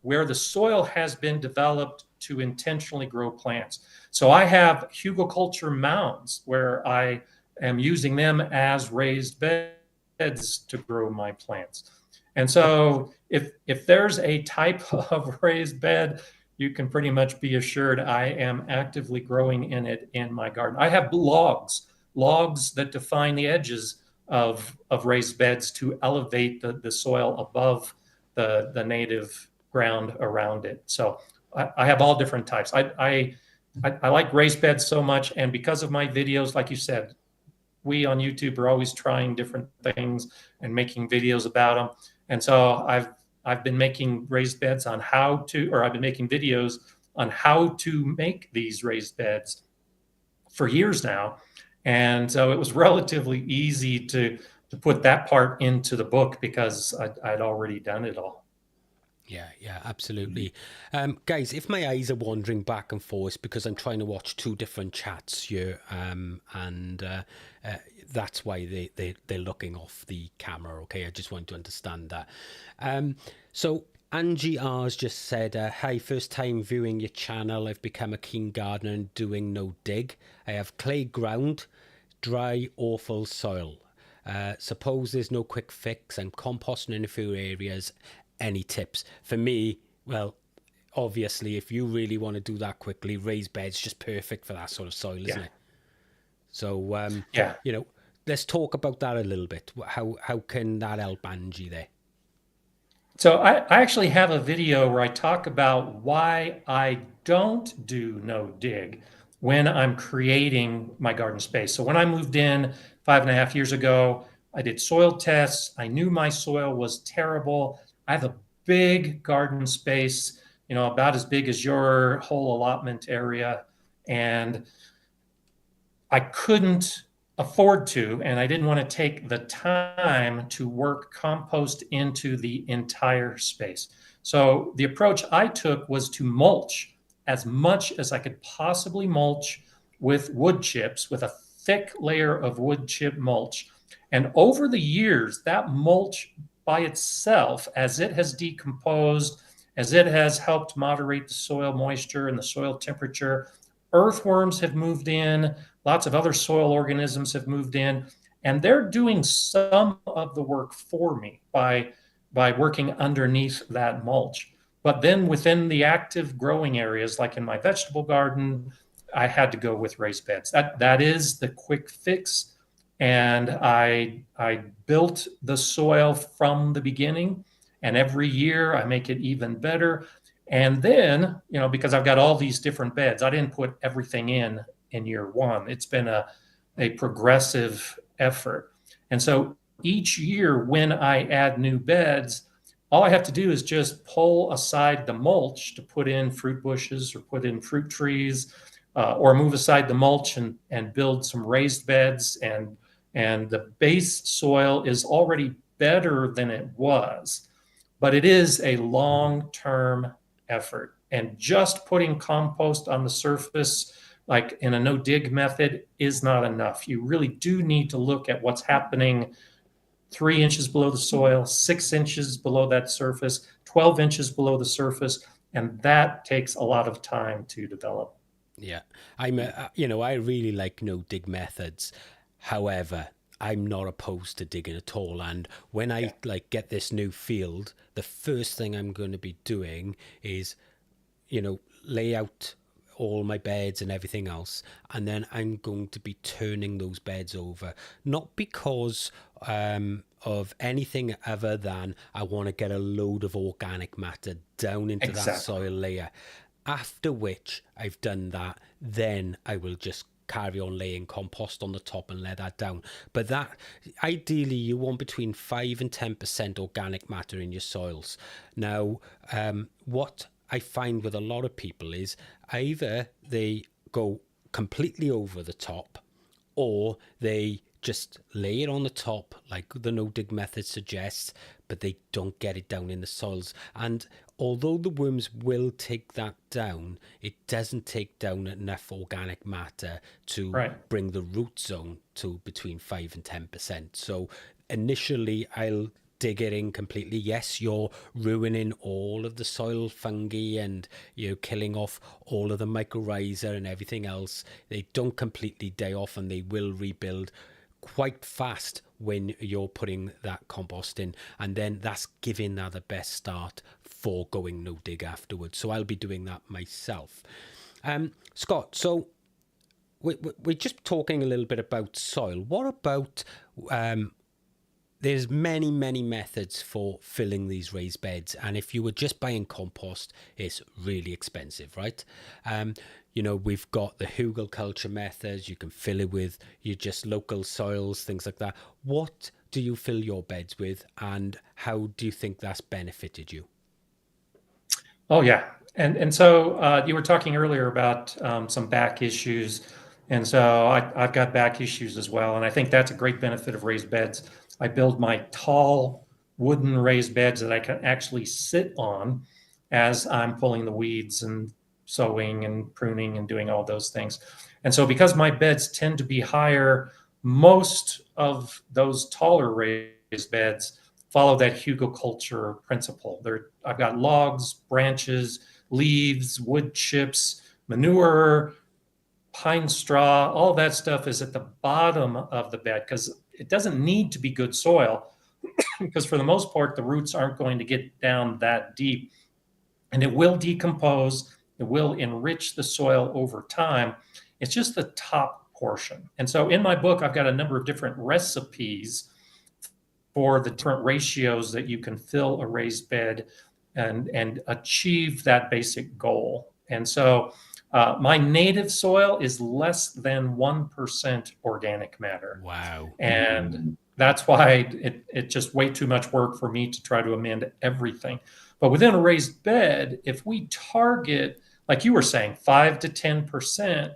where the soil has been developed to intentionally grow plants. So I have hugelkultur mounds where I am using them as raised beds to grow my plants. And so if there's a type of raised bed, you can pretty much be assured I am actively growing in it in my garden. I have logs that define the edges of raised beds to elevate the soil above the native ground around it. So I have all different types. I like raised beds so much, and because of my videos, like you said, we on YouTube are always trying different things and making videos about them. And so I've been making raised beds on how to, or I've been making videos on how to make these raised beds for years now. And so it was relatively easy to put that part into the book because I'd already done it all. Yeah, absolutely. Guys, if my eyes are wandering back and forth because I'm trying to watch two different chats here, and uh, that's why they're looking off the camera, okay? I just want to understand that. So Angie R's just said, hi, first time viewing your channel. I've become a keen gardener and doing no dig. I have clay ground, dry, awful soil. Suppose there's no quick fix. I'm composting in a few areas. Any tips? For me, well, obviously, if you really want to do that quickly, raised beds just perfect for that sort of soil, isn't Yeah. it? So, Yeah. you know, let's talk about that a little bit. How can that help Angie there? So I actually have a video where I talk about why I don't do no dig when I'm creating my garden space. So when I moved in 5.5 years ago, I did soil tests. I knew my soil was terrible. I have a big garden space, about as big as your whole allotment area. And I couldn't afford to, and I didn't want to take the time to work compost into the entire space. So the approach I took was to mulch as much as I could possibly mulch with wood chips, with a thick layer of wood chip mulch. And over the years, that mulch by itself, as it has decomposed, as it has helped moderate the soil moisture and the soil temperature, earthworms have moved in, lots of other soil organisms have moved in, and they're doing some of the work for me by working underneath that mulch. But then within the active growing areas, like in my vegetable garden, I had to go with raised beds. That is the quick fix. And I built the soil from the beginning, and every year I make it even better. And then, because I've got all these different beds, I didn't put everything in year one. It's been a progressive effort. And so each year when I add new beds, all I have to do is just pull aside the mulch to put in fruit bushes or put in fruit trees, or move aside the mulch and build some raised beds. And the base soil is already better than it was, but it is a long term effort. And just putting compost on the surface, like in a no dig method, is not enough. You really do need to look at what's happening 3 inches below the soil, 6 inches below that surface, 12 inches below the surface. And that takes a lot of time to develop. Yeah, I really like no dig methods. However, I'm not opposed to digging at all. And when Yeah. I like get this new field, the first thing I'm going to be doing is, lay out all my beds and everything else, and then I'm going to be turning those beds over, not because of anything other than I want to get a load of organic matter down into that Exactly. soil layer. After which I've done that, then I will just carry on laying compost on the top and let that down. But that, ideally, you want between 5 and 10% organic matter in your soils. Now, what I find with a lot of people is either they go completely over the top, or they just lay it on the top like the no dig method suggests, but they don't get it down in the soils. And although the worms will take that down, it doesn't take down enough organic matter to Right. bring the root zone to between 5 and 10%. So initially I'll dig it in completely. Yes, you're ruining all of the soil fungi and you're killing off all of the mycorrhiza and everything else. They don't completely die off, and they will rebuild quite fast when you're putting that compost in, and then that's giving that the best start for going no dig afterwards. So I'll be doing that myself. Scott, so we're just talking a little bit about soil. What about there's many methods for filling these raised beds, and if you were just buying compost, it's really expensive, right? We've got the hugel culture methods. You can fill it with your just local soils, things like that. What do you fill your beds with, and how do you think that's benefited you? Oh yeah, and so you were talking earlier about some back issues, and so I've got back issues as well, and I think that's a great benefit of raised beds. I build my tall wooden raised beds that I can actually sit on as I'm pulling the weeds and sowing and pruning and doing all those things. And so, because my beds tend to be higher, most of those taller raised beds follow that hugelkultur principle. I've got logs, branches, leaves, wood chips, manure, pine straw, all that stuff is at the bottom of the bed because it doesn't need to be good soil because for the most part, the roots aren't going to get down that deep and it will decompose. It will enrich the soil over time. It's just the top portion. And so in my book, I've got a number of different recipes for the different ratios that you can fill a raised bed and achieve that basic goal. And so my native soil is less than 1% organic matter. Wow. And that's why it's just way too much work for me to try to amend everything. But within a raised bed, if we target, like you were saying, 5 to 10%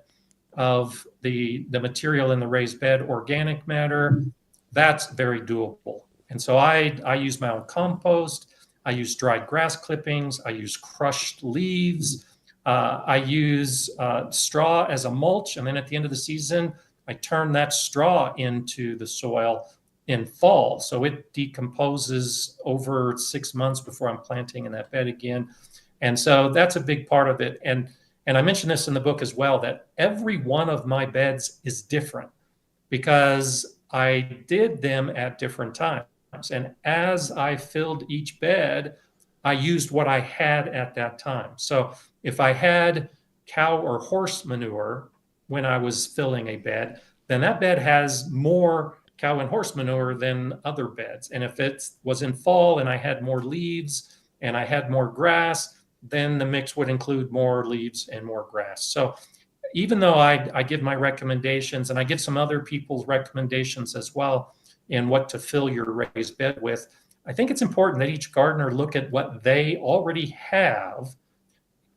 of the material in the raised bed, organic matter, that's very doable. And so I use my own compost. I use dried grass clippings. I use crushed leaves. I use straw as a mulch. And then at the end of the season, I turn that straw into the soil in fall. So it decomposes over 6 months before I'm planting in that bed again. And so that's a big part of it. And I mentioned this in the book as well, that every one of my beds is different because I did them at different times. And as I filled each bed, I used what I had at that time. So if I had cow or horse manure when I was filling a bed, then that bed has more cow and horse manure than other beds. And if it was in fall and I had more leaves and I had more grass, then the mix would include more leaves and more grass. So even though I give my recommendations and I give some other people's recommendations as well in what to fill your raised bed with, I think it's important that each gardener look at what they already have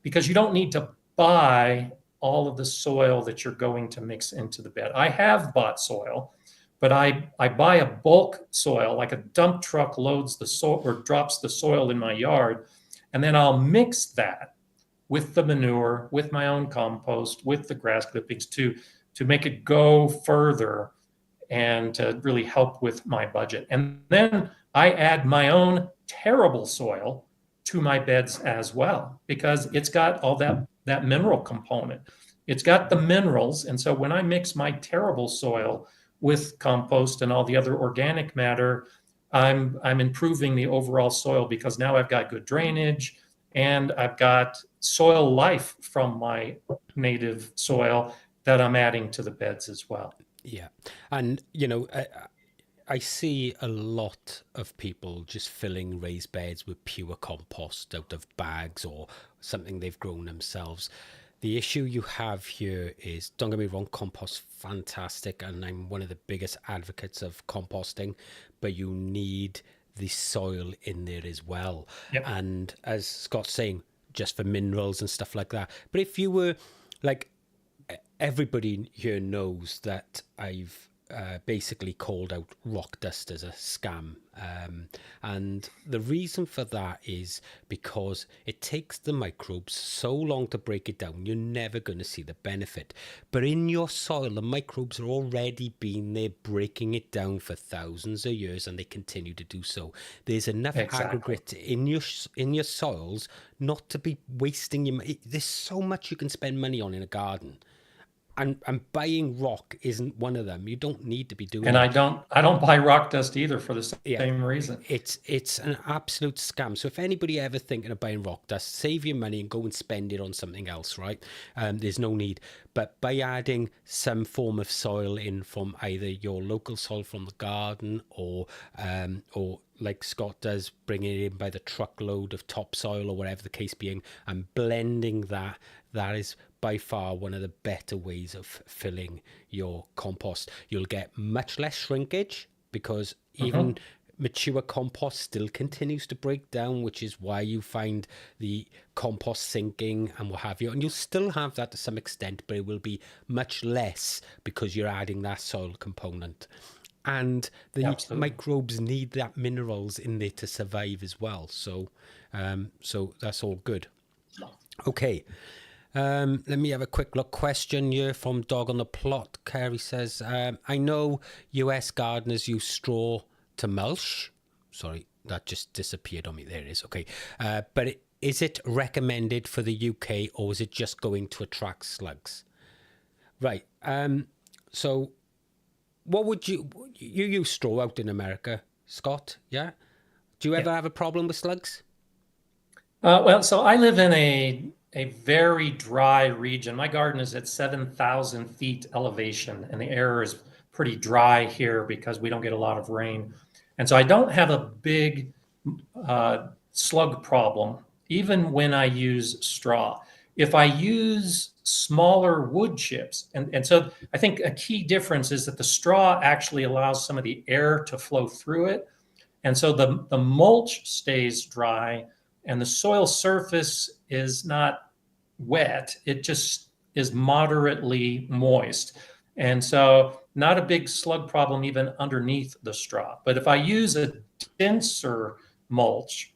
because you don't need to buy all of the soil that you're going to mix into the bed. I have bought soil, but I buy a bulk soil, like a dump truck loads the soil or drops the soil in my yard, and then I'll mix that with the manure, with my own compost, with the grass clippings to make it go further and to really help with my budget. And then I add my own terrible soil to my beds as well because it's got all that mineral component. It's got the minerals. And so when I mix my terrible soil with compost and all the other organic matter, I'm improving the overall soil because now I've got good drainage and I've got soil life from my native soil that I'm adding to the beds as well. Yeah. And, I see a lot of people just filling raised beds with pure compost out of bags or something they've grown themselves. The issue you have here is, don't get me wrong, compost fantastic, and I'm one of the biggest advocates of composting, but you need the soil in there as well. Yep. And as Scott's saying, just for minerals and stuff like that. But if you were like, everybody here knows that I've basically called out rock dust as a scam. And the reason for that is because it takes the microbes so long to break it down, you're never going to see the benefit. But in your soil, the microbes are already been there breaking it down for thousands of years, and they continue to do so. There's enough aggregate in your soils not to be wasting your money. There's so much you can spend money on in a garden. And buying rock isn't one of them. You don't need to be doing and it. I don't buy rock dust either for the same reason. It's an absolute scam. So if anybody ever thinking of buying rock dust, save your money and go and spend it on something else, right? There's no need. But by adding some form of soil in from either your local soil from the garden or like Scott does, bringing it in by the truckload of topsoil or whatever the case being, and blending that is by far one of the better ways of filling your compost. You'll get much less shrinkage because even mature compost still continues to break down, which is why you find the compost sinking and what have you. And you'll still have that to some extent, but it will be much less because you're adding that soil component. and the Absolutely. microbes need that minerals in there to survive as well. So, so that's all good. Okay. Let me have a quick look. Question here from Dog on the Plot. Carrie says, I know US gardeners use straw to mulch. Sorry, that just disappeared on me. There it is. Okay. But is it recommended for the UK, or is it just going to attract slugs? Right. So what would you use straw out in America, Scott? Yeah. Do you Yeah. ever have a problem with slugs? Well, so I live in a very dry region. My garden is at 7,000 feet elevation, and the air is pretty dry here because we don't get a lot of rain. And so I don't have a big slug problem, even when I use straw. If I use smaller wood chips, and so I think a key difference is that the straw actually allows some of the air to flow through it. And so the mulch stays dry and the soil surface is not wet. It just is moderately moist. And so not a big slug problem even underneath the straw. But if I use a denser mulch,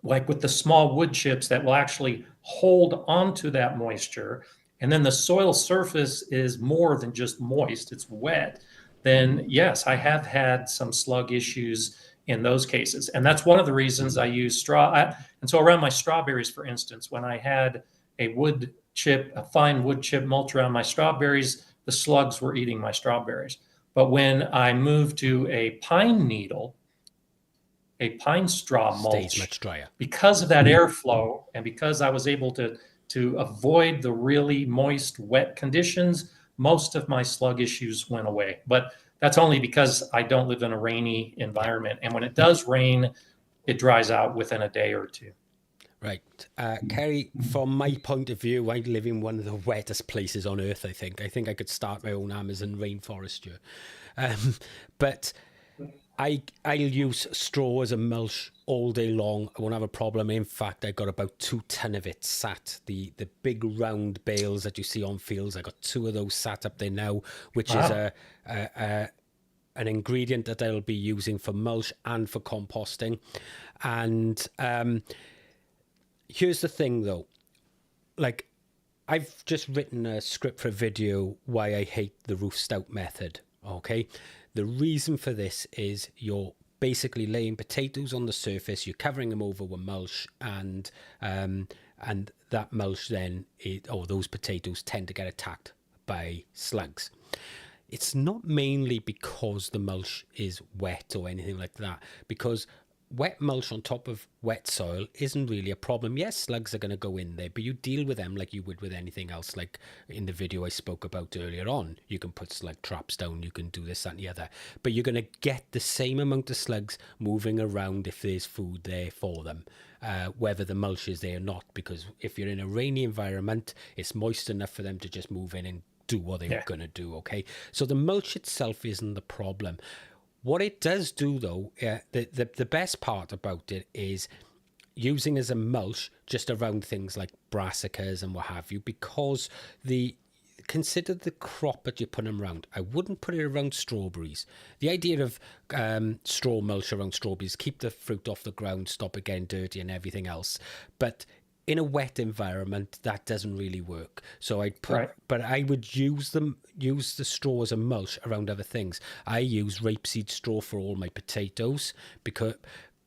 like with the small wood chips that will actually hold onto that moisture, and then the soil surface is more than just moist, it's wet, then yes, I have had some slug issues in those cases. And that's one of the reasons I use straw. And so around my strawberries, for instance, when I had a wood chip, a fine wood chip mulch around my strawberries, the slugs were eating my strawberries. But when I moved to a pine straw Stays mulch, much drier. because of that airflow and because I was able to avoid the really moist, wet conditions, most of my slug issues went away. But that's only because I don't live in a rainy Yeah. environment. And when it does rain, it dries out within a day or two. Right. Kerry, from my point of view, I live in one of the wettest places on earth, I think. I think I could start my own Amazon rainforest here. But I'll use straw as a mulch all day long. I won't have a problem. In fact, I got about 2 ton of it sat. The big round bales that you see on fields, I got 2 of those sat up there now, which is Wow. an ingredient that I'll be using for mulch and for composting. And here's the thing, though. Like, I've just written a script for a video why I hate the roof stout method. Okay, the reason for this is you're basically laying potatoes on the surface, you're covering them over with mulch, and that mulch then, or those potatoes tend to get attacked by slugs. It's not mainly because the mulch is wet or anything like that, because wet mulch on top of wet soil isn't really a problem. Yes, slugs are going to go in there, but you deal with them like you would with anything else. Like in the video I spoke about earlier on, you can put slug traps down, you can do this, that, and the other, but you're going to get the same amount of slugs moving around if there's food there for them, whether the mulch is there or not, because if you're in a rainy environment, it's moist enough for them to just move in and do what they're Yeah. going to do. Okay, so the mulch itself isn't the problem. What it does do, though, the best part about it is using as a mulch just around things like brassicas and what have you, because consider the crop that you're putting them around. I wouldn't put it around strawberries. The idea of straw mulch around strawberries, keep the fruit off the ground, stop it getting dirty and everything else. But in a wet environment, that doesn't really work. So Right. but I would use the straw as a mulch around other things. I use rapeseed straw for all my potatoes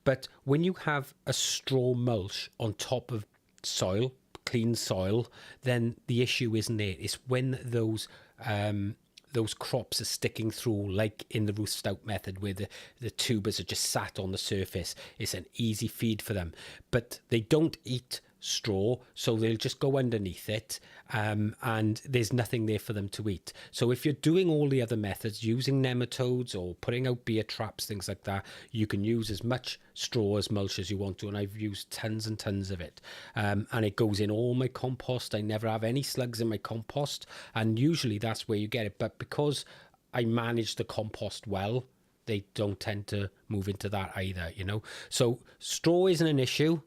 but when you have a straw mulch on top of soil, clean soil, then the issue isn't it. It's when those crops are sticking through, like in the roof stout method, where the tubers are just sat on the surface. It's an easy feed for them, but they don't eat straw, so they'll just go underneath it, and there's nothing there for them to eat. So if you're doing all the other methods, using nematodes or putting out beer traps, things like that, you can use as much straw as mulch as you want to, and I've used tons and tons of it, and it goes in all my compost. I never have any slugs in my compost, and usually that's where you get it. But because I manage the compost well, they don't tend to move into that either. So straw isn't an issue.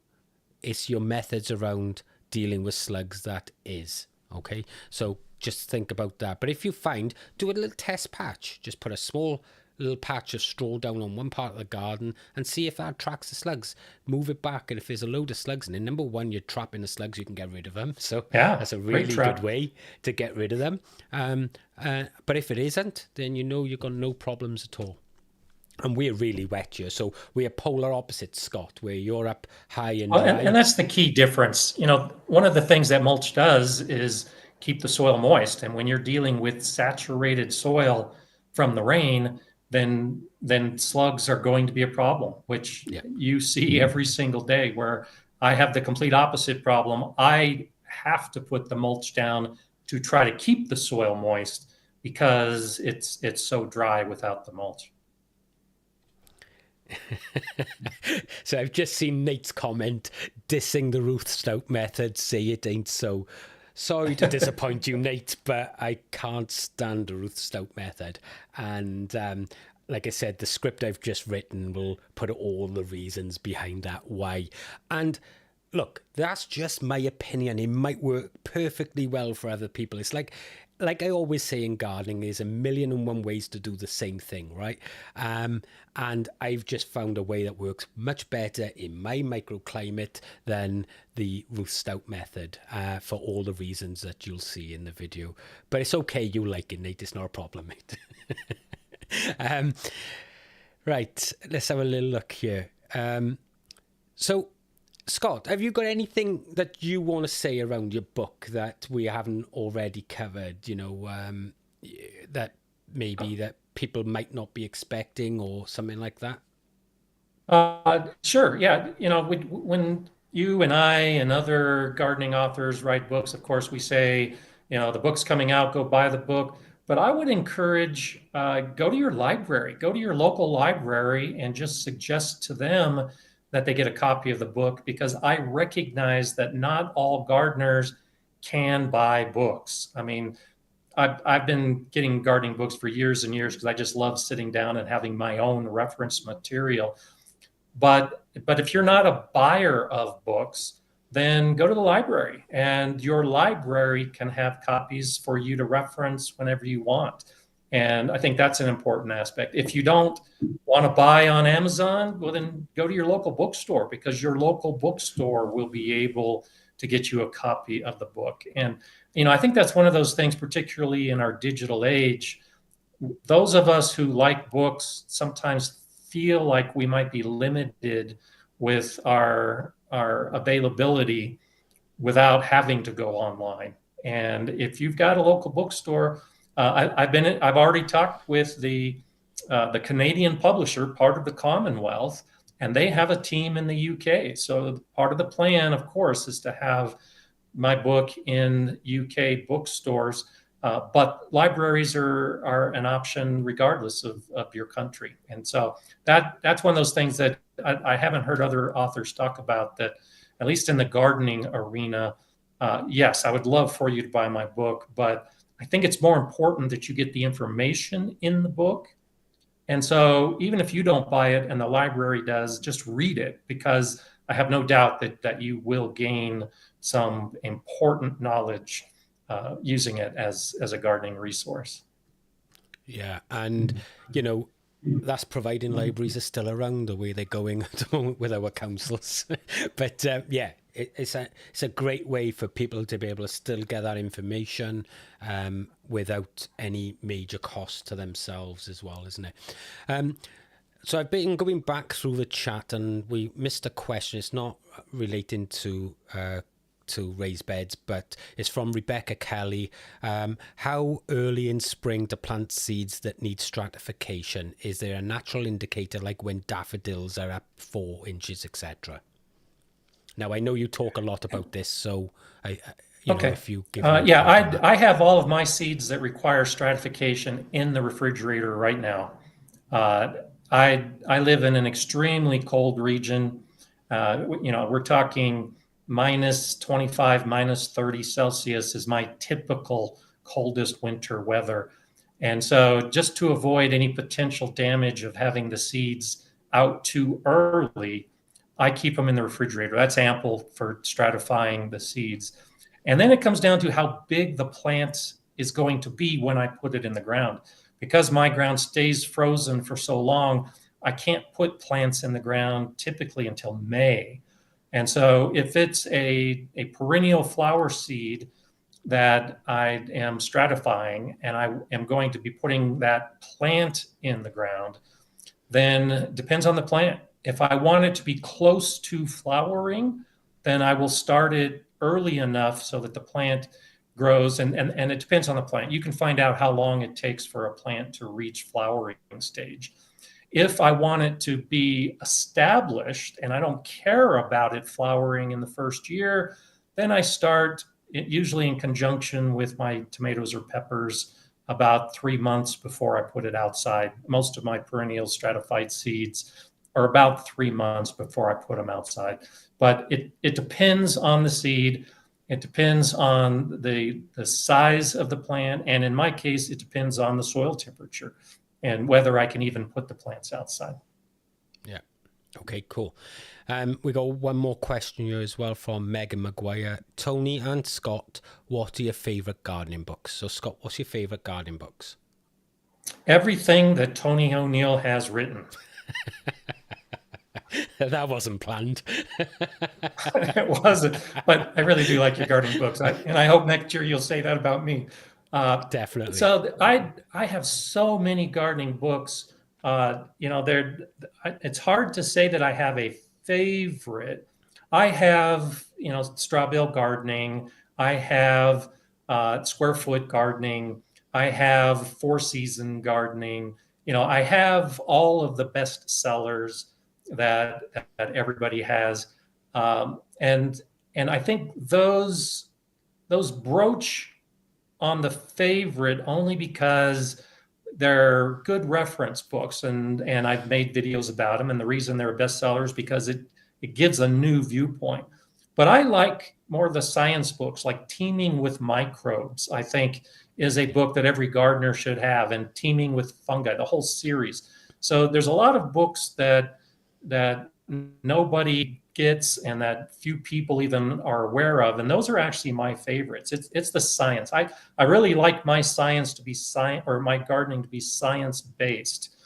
It's your methods around dealing with slugs that is. Okay, so just think about that. But if you find, do a little test patch. Just put a small little patch of straw down on one part of the garden and see if that attracts the slugs. Move it back, and if there's a load of slugs in it, number one, you're trapping the slugs, you can get rid of them. So Yeah, that's a great really good trap. way to get rid of them. But if it isn't, then you've got no problems at all. And we're really wet here, so we're polar opposites, Scott, where you're up high and Well, dry. and that's the key difference. One of the things that mulch does is keep the soil moist. And when you're dealing with saturated soil from the rain, then slugs are going to be a problem, which Yeah. you see every single day. Where I have the complete opposite problem. I have to put the mulch down to try to keep the soil moist because it's so dry without the mulch. So I've just seen Nate's comment dissing the Ruth Stout method. Say it ain't so. Sorry to disappoint you, Nate, but I can't stand the Ruth Stout method. And like I said, the script I've just written will put all the reasons behind that why. And look, that's just my opinion. It might work perfectly well for other people. It's like I always say in gardening, there's a million and one ways to do the same thing, right? And I've just found a way that works much better in my microclimate than the Ruth Stout method, for all the reasons that you'll see in the video. But it's okay, you like it, Nate. It's not a problem, mate. Right, let's have a little look here. So, Scott, have you got anything that you want to say around your book that we haven't already covered? That maybe that people might not be expecting or something like that? Sure. Yeah. When you and I and other gardening authors write books, of course, we say, the book's coming out, go buy the book. But I would encourage, go to your library, go to your local library and just suggest to them that they get a copy of the book, because I recognize that not all gardeners can buy books. I mean, I've been getting gardening books for years and years because I just love sitting down and having my own reference material. But if you're not a buyer of books, then go to the library, and your library can have copies for you to reference whenever you want. And I think that's an important aspect. If you don't want to buy on Amazon, well, then go to your local bookstore, because your local bookstore will be able to get you a copy of the book. And, I think that's one of those things, particularly in our digital age. Those of us who like books sometimes feel like we might be limited with our availability without having to go online. And if you've got a local bookstore, I've already talked with the Canadian publisher, part of the Commonwealth, and they have a team in the UK. So part of the plan, of course, is to have my book in UK bookstores. But libraries are an option regardless of your country. And so that's one of those things that I haven't heard other authors talk about, that at least in the gardening arena, yes, I would love for you to buy my book, but I think it's more important that you get the information in the book. And so even if you don't buy it and the library does, just read it, because I have no doubt that you will gain some important knowledge using it as a gardening resource. Yeah, and that's providing libraries are still around the way they're going at the moment with our councils. But yeah, it's a great way for people to be able to still get that information without any major cost to themselves as well, isn't it? So I've been going back through the chat, and we missed a question. It's not relating to raised beds, but it's from Rebecca Kelly. How early in spring to plant seeds that need stratification? Is there a natural indicator, like when daffodils are up 4 inches, etc.? Now, I know you talk a lot about this, so Okay. if you give yeah, I have all of my seeds that require stratification in the refrigerator right now. I live in an extremely cold region. We're talking minus 25, minus 30 Celsius is my typical coldest winter weather. And so just to avoid any potential damage of having the seeds out too early, I keep them in the refrigerator. That's ample for stratifying the seeds. And then it comes down to how big the plant is going to be when I put it in the ground. because my ground stays frozen for so long, I can't put plants in the ground typically until May. And so if it's a perennial flower seed that I am stratifying and I am going to be putting that plant in the ground, then it depends on the plant. If I want it to be close to flowering, then I will start it early enough so that the plant grows. And it depends on the plant. You can find out how long it takes for a plant to reach flowering stage. If I want it to be established and I don't care about it flowering in the first year, then I start usually in conjunction with my tomatoes or peppers about 3 months before I put it outside. Most of my perennial stratophyte seeds are about 3 months before I put them outside. But it depends on the seed. It depends on the size of the plant. And in my case, it depends on the soil temperature and whether I can even put the plants outside. Yeah. Okay, cool. We got one more question here as well from Megan McGuire. Tony and Scott, what are your favourite gardening books? So, Scott, what's your favourite gardening books? Everything that Tony O'Neill has written. That wasn't planned. It wasn't, but I really do like your gardening books. And I hope next year you'll say that about me. Definitely. So I have so many gardening books. It's hard to say that I have a favorite. I have, straw bale gardening. I have square foot gardening. I have 4-season gardening. I have all of the best sellers that everybody has, and I think those broach on the favorite only because they're good reference books, and I've made videos about them. And the reason they're bestsellers is because it gives a new viewpoint. But I like more of the science books, like Teeming with Microbes. I think is a book that every gardener should have, and Teeming with Fungi, the whole series. So there's a lot of books that nobody gets and that few people even are aware of, and those are actually my favorites. It's the science. I really like my science to be science, or my gardening to be science based.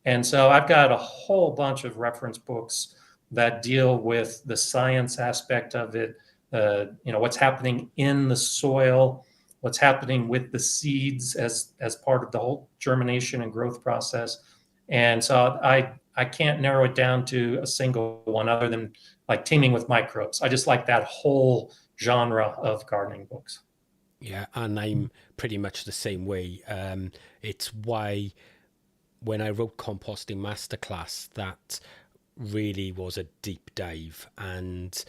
And so I've got a whole bunch of reference books that deal with the science aspect of it. What's happening in the soil, what's happening with the seeds as part of the whole germination and growth process. And so I can't narrow it down to a single one other than like Teeming with Microbes. I just like that whole genre of gardening books. Yeah, and I'm pretty much the same way. It's why when I wrote Composting Masterclass, that really was a deep dive. And,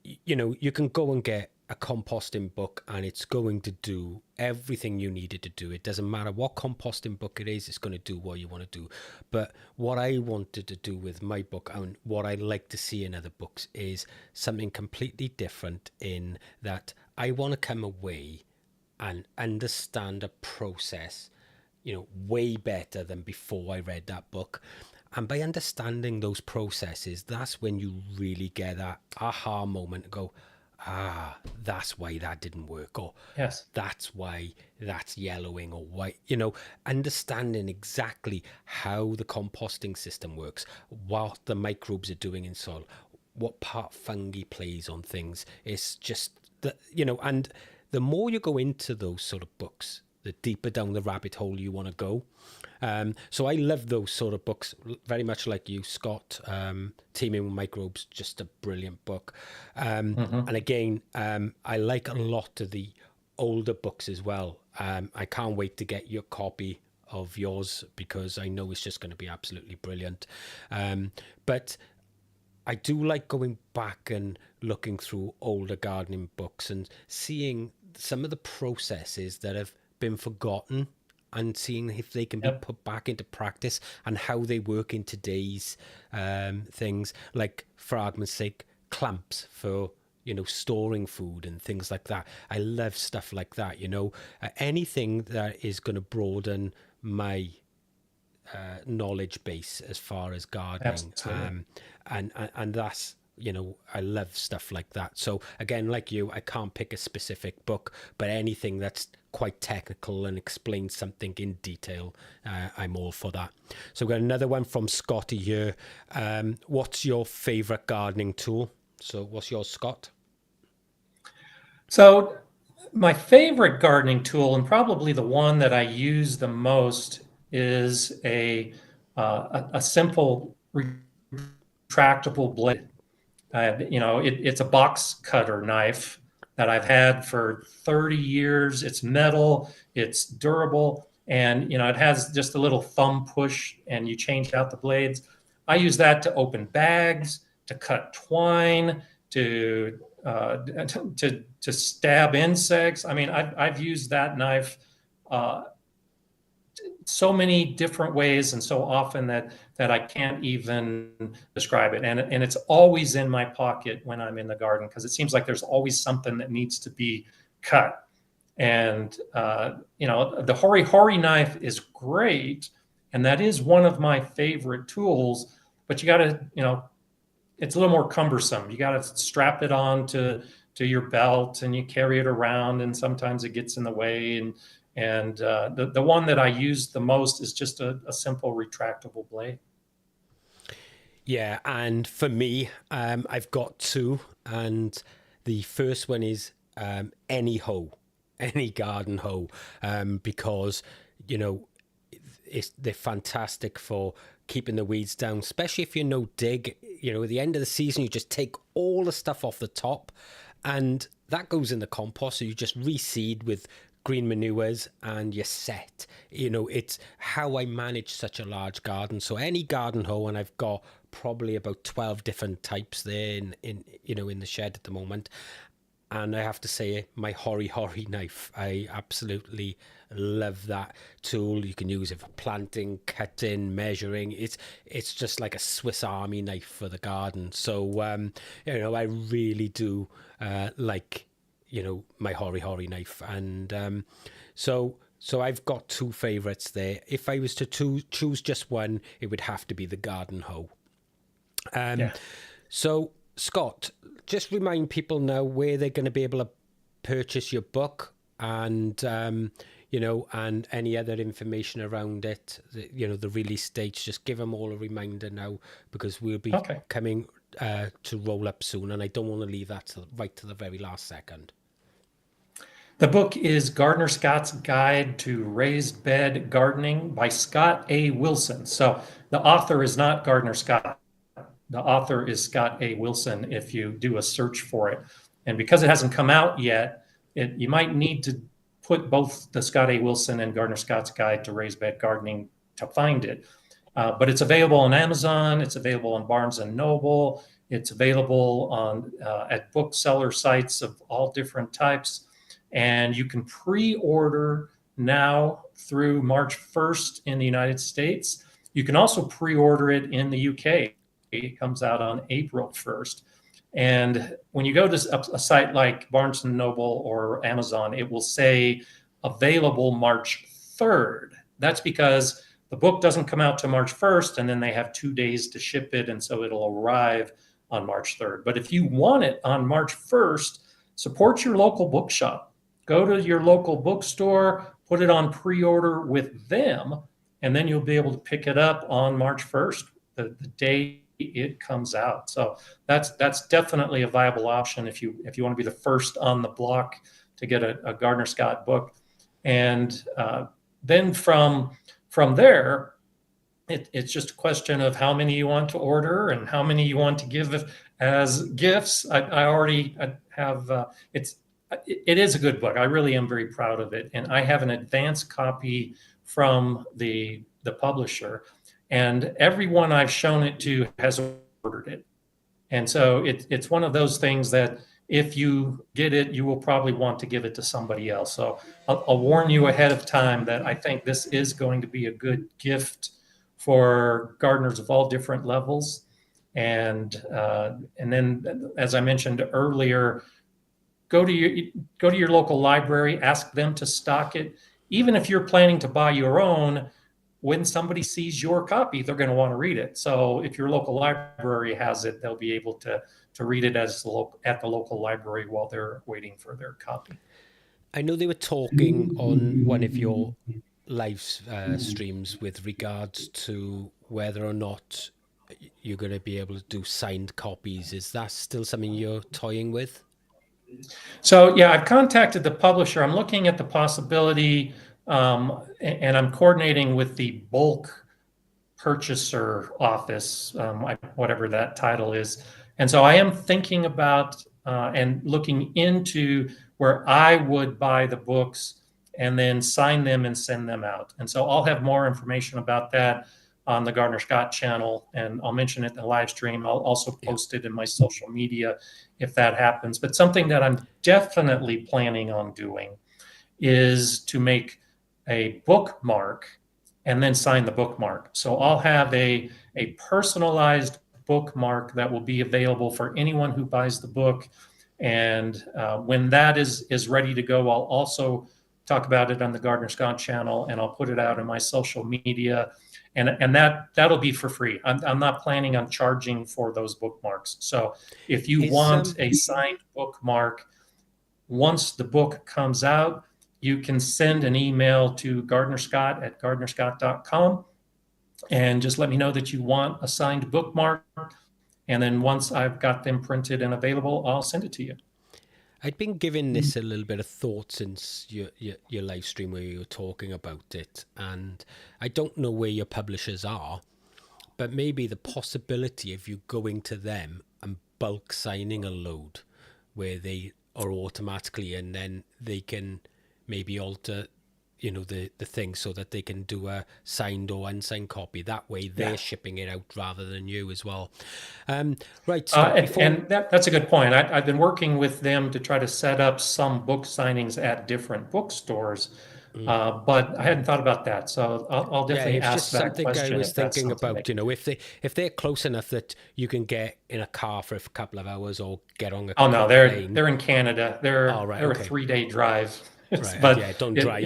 you can go and get a composting book and it's going to do everything you need it to do. It doesn't matter what composting book it is, it's going to do what you want to do. But what I wanted to do with my book, and what I like to see in other books, is something completely different, in that I want to come away and understand a process, way better than before I read that book. And by understanding those processes, that's when you really get that aha moment and go, that's why that didn't work, or Yes, that's why that's yellowing, or why, understanding exactly how the composting system works, what the microbes are doing in soil, what part fungi plays on things. It's just that, and the more you go into those sort of books, the deeper down the rabbit hole you want to go. So I love those sort of books, very much like you, Scott. Teeming with Microbes, just a brilliant book. And again, I like a lot of the older books as well. I can't wait to get your copy of yours, because I know it's just going to be absolutely brilliant. But I do like going back and looking through older gardening books and seeing some of the processes that have been forgotten, and seeing if they can be put back into practice and how they work in today's things, like, for argument's sake, clamps for, storing food and things like that. I love stuff like that, anything that is going to broaden my knowledge base as far as gardening. absolutely. And that's, I love stuff like that. So again, like you, I can't pick a specific book, but anything that's quite technical and explains something in detail, I'm all for that. So we've got another one from Scotty here. What's your favorite gardening tool? So what's yours, Scott? So my favorite gardening tool, and probably the one that I use the most, is a simple retractable blade. It's a box cutter knife that I've had for 30 years. It's metal, it's durable, and it has just a little thumb push, and you change out the blades. I use that to open bags, to cut twine, to stab insects. I mean, I've used that knife uh, so many different ways and so often that I can't even describe it. And it's always in my pocket when I'm in the garden, because it seems like there's always something that needs to be cut. And the hori hori knife is great, and that is one of my favorite tools. But you got to, it's a little more cumbersome. You got to strap it on to your belt, and you carry it around, and sometimes it gets in the way. And the one that I use the most is just a simple retractable blade. Yeah, and for me, I've got two, and the first one is any hoe, any garden hoe, because they're fantastic for keeping the weeds down, especially if you no dig. At the end of the season, you just take all the stuff off the top, and that goes in the compost. So you just reseed with green manures and you're set. It's how I manage such a large garden. So any garden hoe, and I've got probably about 12 different types there in the shed at the moment. And I have to say, my hori hori knife, I absolutely love that tool. You can use it for planting, cutting, measuring. It's just like a Swiss Army knife for the garden. So I really do like my hori hori knife. And so I've got two favorites there. If I was to choose just one, it would have to be the garden hoe. Yeah. So Scott, just remind people now where they're going to be able to purchase your book, and and any other information around it, the release dates. Just give them all a reminder now, because we'll be coming to roll up soon, and I don't want to leave that right to the very last second. The book is Gardener Scott's Guide to Raised Bed Gardening by Scott A. Wilson. So the author is not Gardener Scott. The author is Scott A. Wilson if you do a search for it. And because it hasn't come out yet, you might need to put both the Scott A. Wilson and Gardener Scott's Guide to Raised Bed Gardening to find it. But it's available on Amazon. It's available on Barnes & Noble. It's available at bookseller sites of all different types. And you can pre-order now through March 1st in the United States. You can also pre-order it in the UK. It comes out on April 1st. And when you go to a site like Barnes & Noble or Amazon, it will say available March 3rd. That's because the book doesn't come out to March 1st, and then they have 2 days to ship it, and so it'll arrive on March 3rd. But if you want it on March 1st, support your local bookshop. Go to your local bookstore, put it on pre-order with them, and then you'll be able to pick it up on March 1st, the day it comes out. So that's definitely a viable option if you want to be the first on the block to get a Gardner Scott book. And then from there, it's just a question of how many you want to order and how many you want to give as gifts. I already have it is a good book. I really am very proud of it, and I have an advance copy from the publisher, and everyone I've shown it to has ordered it. And so it's one of those things that if you get it, you will probably want to give it to somebody else. So I'll warn you ahead of time that I think this is going to be a good gift for gardeners of all different levels. And then, as I mentioned earlier, go to your local library, ask them to stock it. Even if you're planning to buy your own, when somebody sees your copy, they're going to want to read it. So if your local library has it, they'll be able to read it at the local library while they're waiting for their copy. I know they were talking on one of your live streams with regards to whether or not you're going to be able to do signed copies. Is that still something you're toying with? So yeah, I've contacted the publisher. I'm looking at the possibility, and I'm coordinating with the bulk purchaser office, whatever that title is. And so I am thinking about and looking into where I would buy the books and then sign them and send them out. And so I'll have more information about that on the Gardner Scott channel, and I'll mention it in the live stream. I'll also Yeah. post it in my social media if that happens. But something that I'm definitely planning on doing is to make a bookmark and then sign the bookmark. So I'll have a personalized bookmark that will be available for anyone who buys the book. And when that is ready to go, I'll also talk about it on the Gardner Scott channel, and I'll put it out in my social media. And that'll be for free. I'm not planning on charging for those bookmarks. So if you want a signed bookmark, once the book comes out, you can send an email to gardnerscott@gardnerscott.com and just let me know that you want a signed bookmark. And then once I've got them printed and available, I'll send it to you. I'd been giving this a little bit of thought since your live stream where you were talking about it, and I don't know where your publishers are, but maybe the possibility of you going to them and bulk signing a load where they are automatically, and then they can maybe alter the thing so that they can do a signed or unsigned copy. That way they're shipping it out rather than you as well. Right, Scott, and that's a good point. I've been working with them to try to set up some book signings at different bookstores, but I hadn't thought about that. So I'll definitely ask that question. Something I was if that's thinking something about. If they're close enough that you can get in a car for a couple of hours or get on a Oh no, plane. they're in Canada. They're right, a okay. 3-day drive. Right, But yeah, don't drive.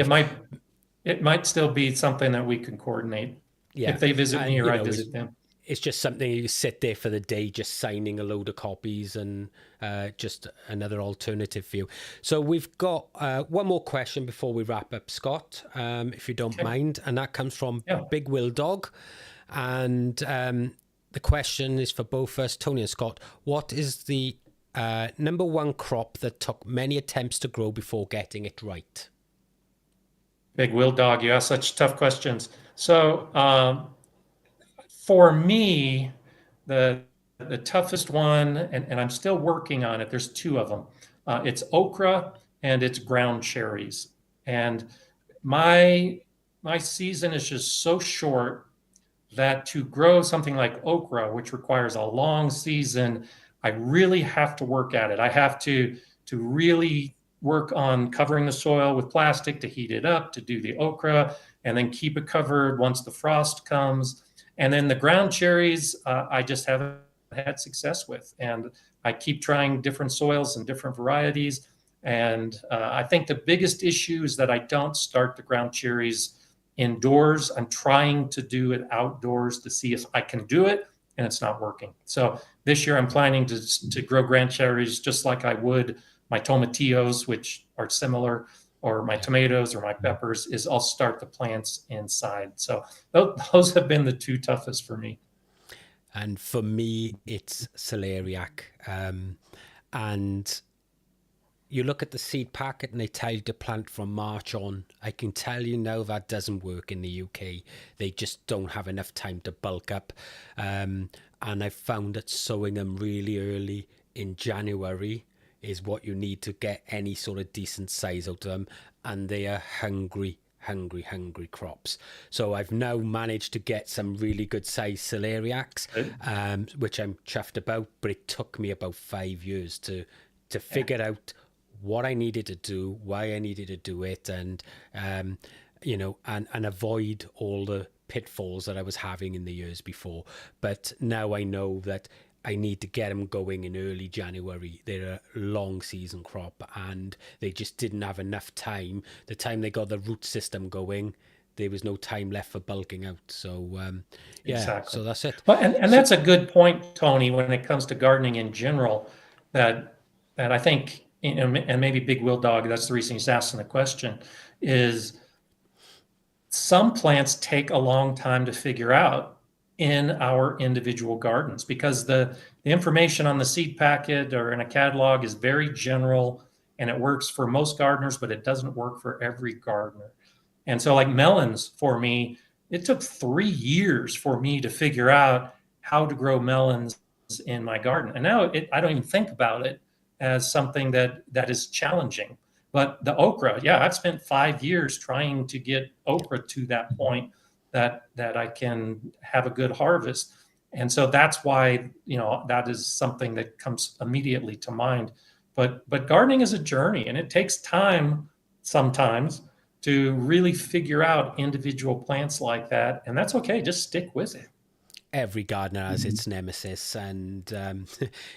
It might still be something that we can coordinate. Yeah. If they visit me And, or I visit them. It's just something you sit there for the day, just signing a load of copies, and just another alternative for you. So we've got one more question before we wrap up, Scott, if you don't mind, and that comes from Big Will Dog, and the question is for both us, Tony and Scott. What is the number one crop that took many attempts to grow before getting it right? Big Will Dog, you ask such tough questions. So for me, the toughest one, and I'm still working on it. There's two of them. It's okra and it's ground cherries. And my season is just so short that to grow something like okra, which requires a long season, I really have to work at it. I have to really work on covering the soil with plastic to heat it up, to do the okra, and then keep it covered once the frost comes. And then the ground cherries, I just haven't had success with. And I keep trying different soils and different varieties. And I think the biggest issue is that I don't start the ground cherries indoors. I'm trying to do it outdoors to see if I can do it, and it's not working. So this year I'm planning to grow ground cherries just like I would my tomatillos, which are similar, or my tomatoes or my peppers, is I'll start the plants inside. So those have been the two toughest for me. And for me, it's celeriac. And you look at the seed packet and they tell you to plant from March on. I can tell you now that doesn't work in the UK. They just don't have enough time to bulk up. And I found that sowing them really early in January is what you need to get any sort of decent size out of them. And they are hungry crops. So I've now managed to get some really good size celeriacs, which I'm chuffed about, but it took me about 5 years to figure out what I needed to do, why I needed to do it, and and avoid all the pitfalls that I was having in the years before. But now I know that I need to get them going in early January. They're a long season crop, and they just didn't have enough time. The time they got the root system going, there was no time left for bulking out. So exactly. So that's it. Well, and that's a good point, Tony, when it comes to gardening in general, that I think and maybe Big Will Dog, that's the reason he's asking the question, is some plants take a long time to figure out in our individual gardens because the information on the seed packet or in a catalog is very general and it works for most gardeners, but it doesn't work for every gardener. And so, like melons for me, it took 3 years for me to figure out how to grow melons in my garden. And now I don't even think about it as something that is challenging. But the okra, yeah, I've spent 5 years trying to get okra to that point that I can have a good harvest. And so that's why, that is something that comes immediately to mind. But gardening is a journey and it takes time sometimes to really figure out individual plants like that. And that's okay. Just stick with it. Every gardener has its nemesis, and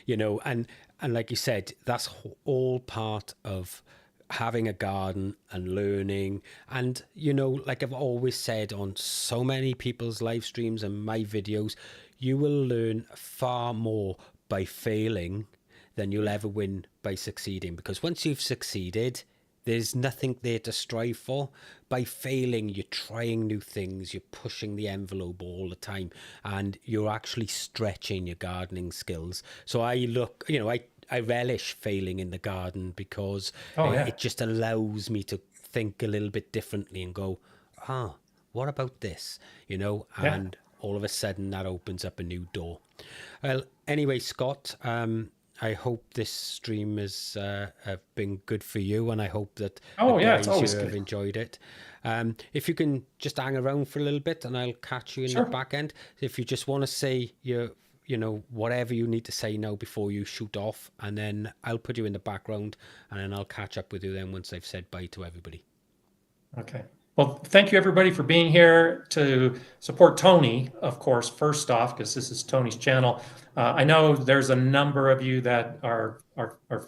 you know, and like you said, that's all part of having a garden and learning. And like I've always said on so many people's live streams and my videos, you will learn far more by failing than you'll ever win by succeeding, because once you've succeeded, there's nothing there to strive for. By failing, you're trying new things, you're pushing the envelope all the time, and you're actually stretching your gardening skills. So I relish failing in the garden because Oh, yeah. it just allows me to think a little bit differently and go, what about this? Yeah. And all of a sudden that opens up a new door. Well, anyway, Scott, I hope this stream has have been good for you, and I hope that the Oh, yeah. It's guys always here have good. enjoyed it. If you can just hang around for a little bit, and I'll catch you in the Sure. back end. If you just want to say whatever you need to say now before you shoot off, and then I'll put you in the background, and then I'll catch up with you then once I've said bye to everybody. Okay. Well, thank you everybody for being here to support Tony, of course, first off, because this is Tony's channel. I know there's a number of you that are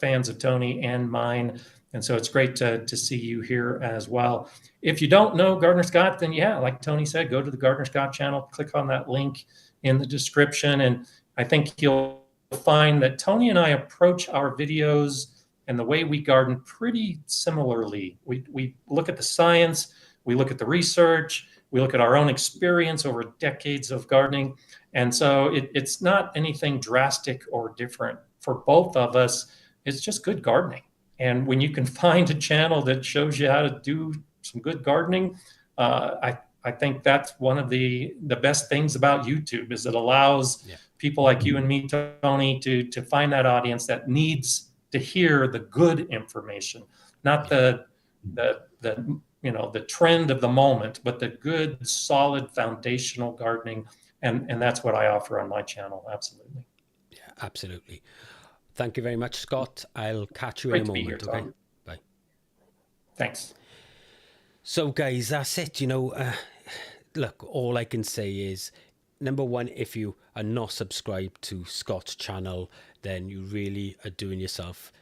fans of Tony and mine, and so it's great to see you here as well. If you don't know Gardner Scott, then yeah, like Tony said, go to the Gardner Scott channel, click on that link in the description, and I think you'll find that Tony and I approach our videos and the way we garden pretty similarly. We look at the science, we look at the research, we look at our own experience over decades of gardening. And so it's not anything drastic or different for both of us. It's just good gardening. And when you can find a channel that shows you how to do some good gardening, I think that's one of the best things about YouTube is it allows people like you and me, Tony, to find that audience that needs to hear the good information, not the trend of the moment, but the good, solid, foundational gardening. And that's what I offer on my channel. Absolutely. Yeah, absolutely. Thank you very much, Scott. I'll catch you Great in a to be moment. here, Okay. Tom. Bye. Thanks. So, guys, that's it. Look, all I can say is, number one, if you are not subscribed to Scott's channel, then you really are doing yourself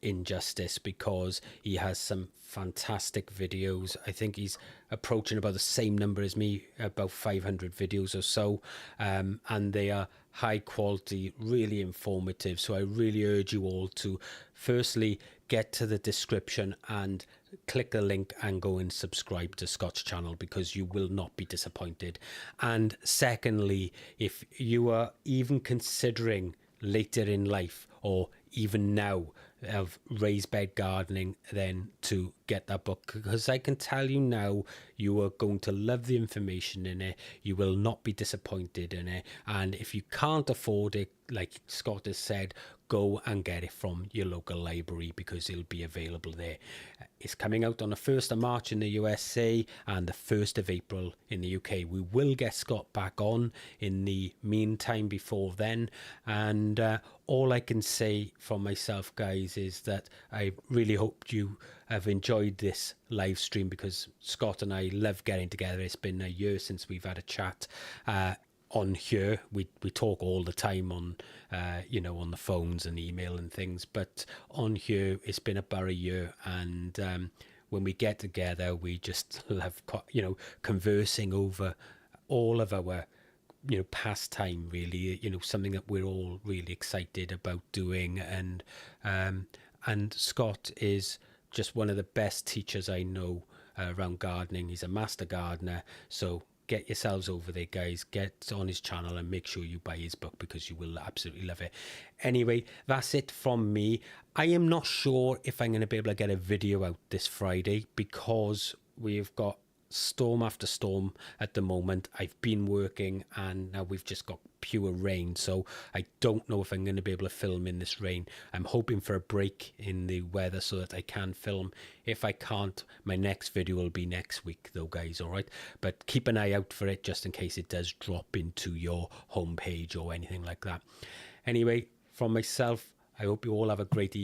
injustice, because he has some fantastic videos. I think he's approaching about the same number as me, about 500 videos or so, and they are high quality, really informative. So I really urge you all to firstly get to the description and click the link and go and subscribe to Scott's channel, because you will not be disappointed. And secondly, if you are even considering later in life or even now of raised bed gardening, then to get that book, because I can tell you now, you are going to love the information in it. You will not be disappointed in it. And if you can't afford it, like Scott has said, go and get it from your local library, because it'll be available there. It's coming out on the 1st of March in the USA and the 1st of April in the UK. We will get Scott back on in the meantime before then. And all I can say from myself, guys, is that I really hope you have enjoyed this live stream, because Scott and I love getting together. It's been a year since we've had a chat. On here, we talk all the time on on the phones and email and things, but on here it's been about a year, and when we get together, we just love conversing over all of our pastime, really, something that we're all really excited about doing. And And Scott is just one of the best teachers I know around gardening. He's a master gardener. So get yourselves over there, guys. Get on his channel and make sure you buy his book, because you will absolutely love it. Anyway, that's it from me. I am not sure if I'm going to be able to get a video out this Friday, because we've got storm after storm at the moment. I've been working and now we've just got pure rain, so I don't know if I'm going to be able to film in this rain. I'm hoping for a break in the weather so that I can film. If I can't, my next video will be next week though, guys. All right, but keep an eye out for it just in case it does drop into your homepage or anything like that. Anyway, from myself, I hope you all have a great evening.